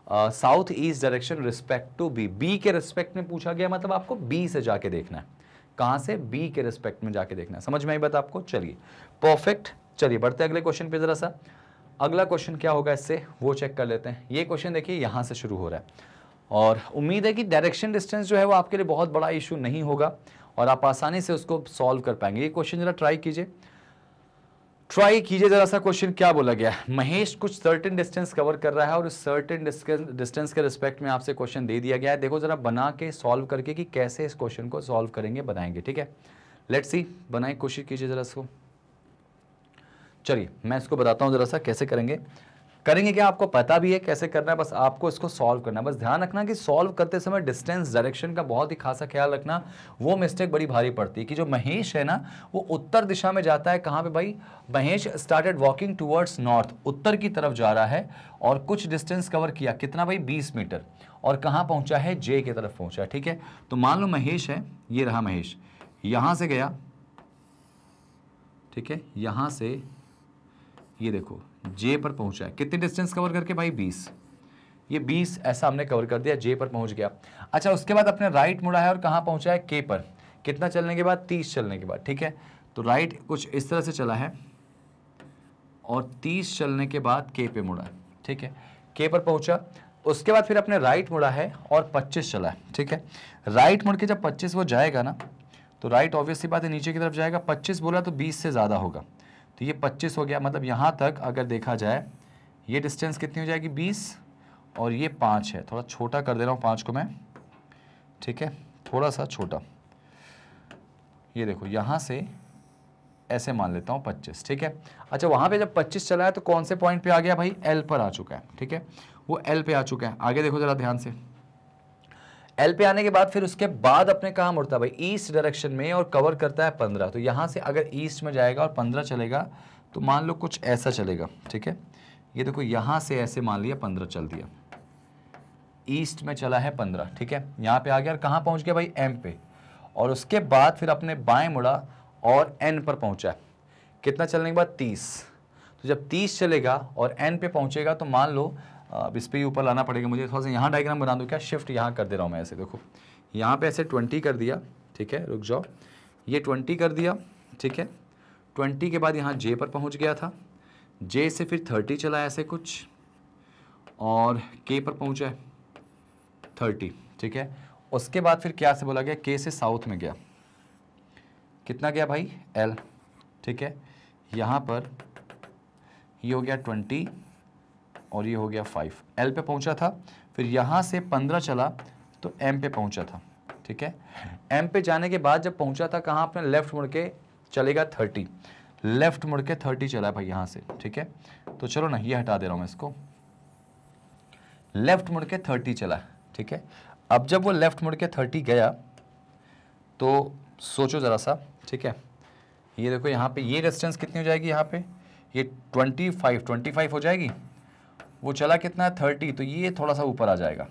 south east direction respect to B. B के रिस्पेक्ट में पूछा गया, मतलब आपको बी से जाके देखना है। कहाँ से? बी के रिस्पेक्ट में जाके देखना है। समझ में आई बात आपको? चलिए परफेक्ट। चलिए बढ़ते हैं अगले क्वेश्चन पे जरा सा। अगला क्वेश्चन क्या होगा इससे वो चेक कर लेते हैं। ये क्वेश्चन देखिए यहाँ से शुरू हो रहा है, और उम्मीद है कि डायरेक्शन डिस्टेंस जो है वो आपके लिए बहुत बड़ा इशू नहीं होगा और आप आसानी से उसको सॉल्व कर पाएंगे। ये क्वेश्चन जरा ट्राई कीजिए, ट्राई कीजिए जरा सा। क्वेश्चन क्या बोला गया है? महेश कुछ सर्टेन डिस्टेंस कवर कर रहा है और उस सर्टेन डिस्टेंस के रिस्पेक्ट में आपसे क्वेश्चन दे दिया गया है। देखो जरा बना के सॉल्व करके कि कैसे इस क्वेश्चन को सॉल्व करेंगे, बताएंगे, ठीक है। लेट्स सी, बनाए, कोशिश कीजिए जरा इसको। चलिए मैं इसको बताता हूँ जरा सा कैसे करेंगे। करेंगे क्या आपको पता भी है कैसे करना है, बस आपको इसको सॉल्व करना है। बस ध्यान रखना कि सॉल्व करते समय डिस्टेंस डायरेक्शन का बहुत ही खासा ख्याल रखना, वो मिस्टेक बड़ी भारी पड़ती है। कि जो महेश है ना वो उत्तर दिशा में जाता है। कहाँ पे भाई? Mahesh started walking towards north, उत्तर की तरफ जा रहा है, और कुछ डिस्टेंस कवर किया, कितना भाई? 20 मीटर, और कहाँ पहुँचा है? जे की तरफ पहुँचा है, ठीक है। तो मान लो महेश है, ये रहा महेश, यहाँ से गया, ठीक है, यहाँ से ये देखो जे पर पहुंचा है, कितनी डिस्टेंस कवर करके भाई? 20। ये 20 ऐसा हमने कवर कर दिया, जे पर पहुंच गया। अच्छा उसके बाद अपने राइट मुड़ा है और कहाँ पहुंचा है? के पर। कितना चलने के बाद? 30 चलने के बाद, ठीक है। तो राइट कुछ इस तरह से चला है और 30 चलने के बाद के पे मुड़ा है, ठीक है, के पर पहुंचा। उसके बाद फिर अपने राइट मुड़ा है और 25 चला है, ठीक है। राइट मुड़ के जब 25 वो जाएगा ना, तो राइट ऑब्वियस सी बात है नीचे की तरफ जाएगा। 25 बोला तो 20 से ज़्यादा होगा, तो ये 25 हो गया। मतलब यहाँ तक अगर देखा जाए ये डिस्टेंस कितनी हो जाएगी? 20, और ये 5 है। थोड़ा छोटा कर दे रहा हूँ 5 को मैं, ठीक है, थोड़ा सा छोटा। ये देखो यहाँ से ऐसे मान लेता हूँ 25, ठीक है। अच्छा वहाँ पे जब 25 चला है तो कौन से पॉइंट पे आ गया भाई? एल पर आ चुका है, ठीक है, वो एल पे आ चुका है। आगे देखो जरा ध्यान से, एल पे आने के बाद फिर उसके बाद अपने कहाँ मुड़ता है भाई? ईस्ट डायरेक्शन में, और कवर करता है 15। तो यहाँ से अगर ईस्ट में जाएगा और 15 चलेगा तो मान लो कुछ ऐसा चलेगा, ठीक है। ये देखो यहाँ से ऐसे मान लिया 15 चल दिया, ईस्ट में चला है 15, ठीक है। यहाँ पे आ गया और कहाँ पहुँच गया भाई? एम पे, और उसके बाद फिर अपने बाएं मुड़ा और एन पर पहुँचा। कितना चलने के बाद? 30। तो जब 30 चलेगा और एन पे पहुँचेगा तो मान लो अब इस पर ही ऊपर लाना पड़ेगा मुझे, थोड़ा सा यहाँ डायग्राम बना दूँ क्या? शिफ्ट यहाँ कर दे रहा हूँ मैं, ऐसे देखो यहाँ पे ऐसे 20 कर दिया, ठीक है, रुक जाओ, ये 20 कर दिया, ठीक है। 20 के बाद यहाँ जे पर पहुँच गया था, जे से फिर 30 चला ऐसे कुछ, और के पर पहुँचा है 30, ठीक है। उसके बाद फिर क्या से बोला गया? के से साउथ में गया, कितना गया भाई? एल, ठीक है। यहाँ पर ये हो गया 20 और ये हो गया 5, एल पे पहुंचा था। फिर यहाँ से 15 चला तो एम पे पहुंचा था, ठीक है। एम पे जाने के बाद जब पहुंचा था कहाँ? अपने लेफ्ट मुड़ के चलेगा 30, लेफ्ट मुड़ के 30 चला है भाई यहाँ से, ठीक है। तो चलो ना ये हटा दे रहा हूँ मैं इसको, लेफ्ट मुड़ के 30 चला, ठीक है। अब जब वो लेफ्ट मुड़ के 30 गया तो सोचो ज़रा सा, ठीक है। ये देखो यहाँ पे ये डिस्टेंस कितनी हो जाएगी? यहाँ पे ये 25 हो जाएगी। वो चला कितना है? 30, तो ये थोड़ा सा ऊपर आ जाएगा,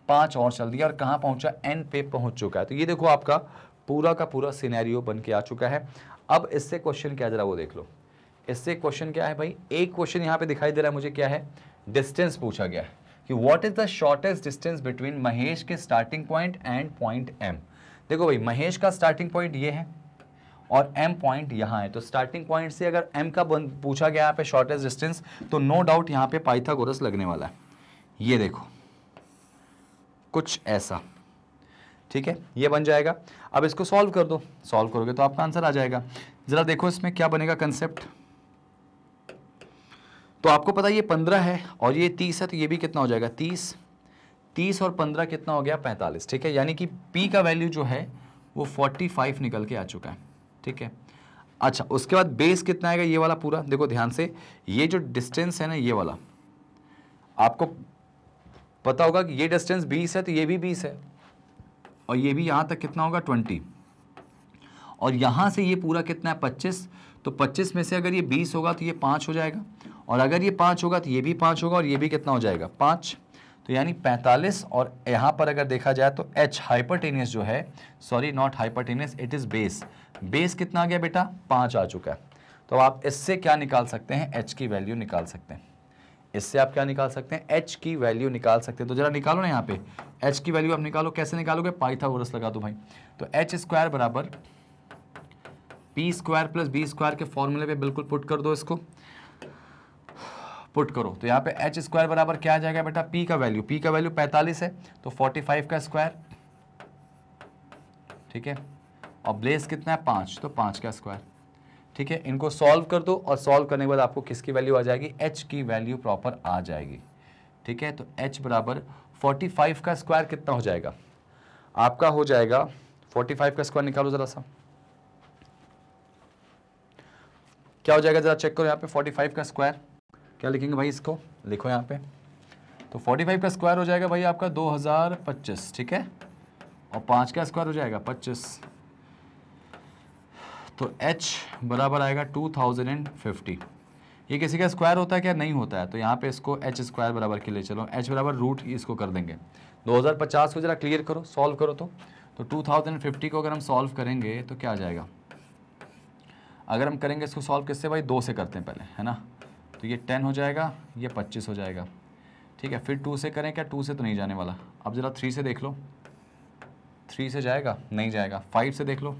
5 और चल दिया और कहाँ पहुँचा? एन पे पहुँच चुका है। तो ये देखो आपका पूरा का पूरा सिनेरियो बन के आ चुका है। अब इससे क्वेश्चन क्या, जरा वो देख लो। इससे क्वेश्चन क्या है भाई? एक क्वेश्चन यहाँ पे दिखाई दे रहा है मुझे, क्या है? डिस्टेंस पूछा गया है। कि what is the shortest distance between Mahesh के starting point and point M. देखो भाई महेश का स्टार्टिंग पॉइंट ये है और एम पॉइंट यहाँ है, तो स्टार्टिंग पॉइंट से अगर एम का पूछा गया यहाँ पे शॉर्टेस्ट डिस्टेंस, तो नो डाउट यहाँ पे पाइथागोरस लगने वाला है। ये देखो कुछ ऐसा, ठीक है, ये बन जाएगा। अब इसको सॉल्व कर दो, सॉल्व करोगे तो आपका आंसर आ जाएगा। जरा देखो इसमें क्या बनेगा कंसेप्ट। तो आपको पता ये 15 है और ये 30 है, तो ये भी कितना हो जाएगा 30 और 15 कितना हो गया 45, ठीक है। यानी कि P का वैल्यू जो है वो 45 निकल के आ चुका है, ठीक है। अच्छा उसके बाद बेस कितना आएगा, ये वाला पूरा देखो ध्यान से, ये जो डिस्टेंस है ना ये वाला, आपको पता होगा कि ये डिस्टेंस 20 है तो ये भी 20 है, और ये भी यहाँ तक कितना होगा 20, और यहाँ से ये पूरा कितना है 25, तो 25 में से अगर ये 20 होगा तो ये 5 हो जाएगा, और अगर ये 5 होगा तो ये भी 5 होगा, और ये भी कितना हो जाएगा 5, तो यानी 45। और यहाँ पर अगर देखा जाए तो h हाइपरटेनियस जो है, sorry not hypotenuse, it is base, base कितना आ गया बेटा 5 आ चुका है। तो आप इससे क्या निकाल सकते हैं, h की वैल्यू निकाल सकते हैं। इससे आप क्या निकाल सकते हैं, h की वैल्यू निकाल सकते हैं। तो जरा निकालो ना यहाँ पे h की वैल्यू आप निकालो, कैसे निकालोगे, पाइथागोरस लगा दो भाई। तो h स्क्वायर बराबर p square plus b square के फॉर्मूले पे बिल्कुल पुट कर दो, इसको पुट करो। तो यहाँ पे h स्क्वायर बराबर क्या आ जाएगा बेटा, p का वैल्यू 45 है तो 45 का स्क्वायर, ठीक है, और बेस कितना है 5, तो 5 का स्क्वायर, ठीक है। इनको सॉल्व कर दो और सॉल्व करने के बाद आपको किसकी वैल्यू आ जाएगी, h की वैल्यू प्रॉपर आ जाएगी, ठीक है। तो h बराबर 45 का स्क्वायर कितना हो जाएगा, आपका हो जाएगा 45 का स्क्वायर निकालो जरा सा, क्या हो जाएगा जरा चेक करो यहाँ पे। 45 का स्क्वायर क्या लिखेंगे भाई, इसको लिखो यहाँ पे। तो 45 का स्क्वायर हो जाएगा भाई आपका 2025, ठीक है, और 5 का स्क्वायर हो जाएगा 25, तो h बराबर आएगा 2050। ये किसी का स्क्वायर होता है क्या, नहीं होता है, तो यहाँ पे इसको h स्क्वायर बराबर के लिए चलो, h बराबर रूट इसको कर देंगे। 2050 को जरा क्लियर करो, सॉल्व करो। तो 2050 को अगर हम सॉल्व करेंगे तो क्या आ जाएगा, अगर हम करेंगे इसको सॉल्व किससे भाई, 2 से करते हैं पहले, है ना। तो ये 10 हो जाएगा, ये 25 हो जाएगा, ठीक है। फिर 2 से करें क्या, 2 से तो नहीं जाने वाला। अब ज़रा 3 से देख लो, 3 से जाएगा, नहीं जाएगा। 5 से देख लो,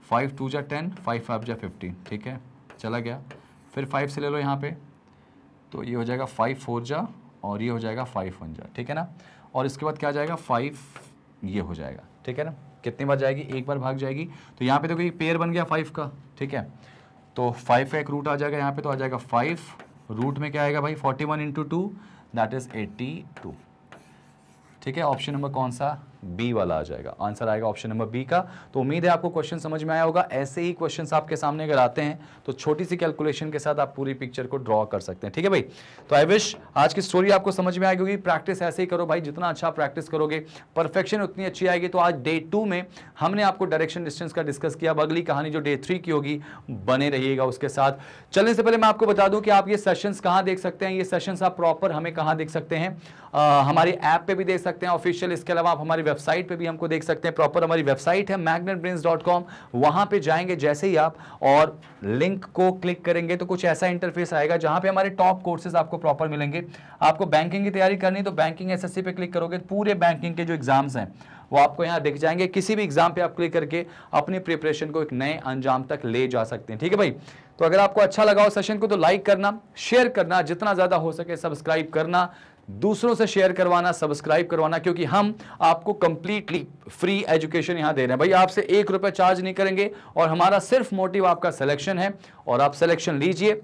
5 2 जा 10, 5 5 जा 15, ठीक है, चला गया। फिर 5 से ले लो यहाँ पे, तो ये हो जाएगा 5 4 जा, और ये हो जाएगा 5 1 जा, ठीक है ना। और इसके बाद क्या आ जाएगा 5, ये हो जाएगा, ठीक है ना। कितनी बार जाएगी, एक बार भाग जाएगी। तो यहाँ पे देखो ये पेयर बन गया 5 का, ठीक है। तो 5 का एक रूट आ जाएगा यहाँ पे, तो आ जाएगा 5, रूट में क्या आएगा भाई 41 इंटू 2 दैट इज 82, ठीक है। ऑप्शन नंबर कौन सा, बी वाला आ जाएगा, आंसर आएगा ऑप्शन नंबर बी का। तो उम्मीद है आपको क्वेश्चन समझ में आया होगा। ऐसे ही क्वेश्चंस आपके सामने अगर आते हैं तो छोटी सी कैलकुलेशन के साथ आप पूरी पिक्चर को ड्रॉ कर सकते हैं, ठीक है भाई। तो आई विश आज की स्टोरी आपको समझ में आएगी होगी। प्रैक्टिस ऐसे ही करो भाई, जितना अच्छा प्रैक्टिस करोगे परफेक्शन उतनी अच्छी आएगी। तो आज डे 2 में हमने आपको डायरेक्शन डिस्टेंस का डिस्कस किया। अब अगली कहानी जो डे 3 की होगी, बने रहिएगा उसके साथ। चलने से पहले मैं आपको बता दूं कि आप ये सेशंस कहां देख सकते हैं। ये सेशंस आप प्रॉपर हमें कहां देख सकते हैं, हमारी ऐप पे भी देख सकते हैं ऑफिशियल। इसके अलावा आप हमारी वेबसाइट पे भी हमको देख सकते हैं। प्रॉपर हमारी वेबसाइट है magnetbrains.com। वहां पे जाएंगे जैसे ही आप और लिंक को क्लिक करेंगे तो कुछ ऐसा इंटरफेस आएगा जहां पे हमारे टॉप कोर्सेज आपको प्रॉपर मिलेंगे। आपको बैंकिंग की तैयारी करनी तो बैंकिंग एसएससी पे क्लिक करोगे, पूरे बैंकिंग के जो एग्जाम्स हैं वो आपको यहाँ दिख जाएंगे। किसी भी एग्जाम पे आप क्लिक करके अपनी प्रिपरेशन को एक नए अंजाम तक ले जा सकते हैं, ठीक है भाई। तो अगर आपको अच्छा लगा हो सेशन को तो लाइक करना, शेयर करना, जितना ज्यादा हो सके सब्सक्राइब करना, दूसरों से शेयर करवाना, सब्सक्राइब करवाना, क्योंकि हम आपको कंप्लीटली फ्री एजुकेशन यहां दे रहे हैं भाई। आपसे 1 रुपया चार्ज नहीं करेंगे और हमारा सिर्फ मोटिव आपका सिलेक्शन है। और आप सिलेक्शन लीजिए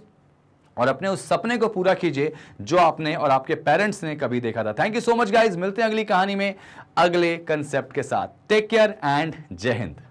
और अपने उस सपने को पूरा कीजिए जो आपने और आपके पेरेंट्स ने कभी देखा था। Thank you so much guys, मिलते हैं अगली कहानी में अगले कंसेप्ट के साथ। टेक केयर एंड जय हिंद।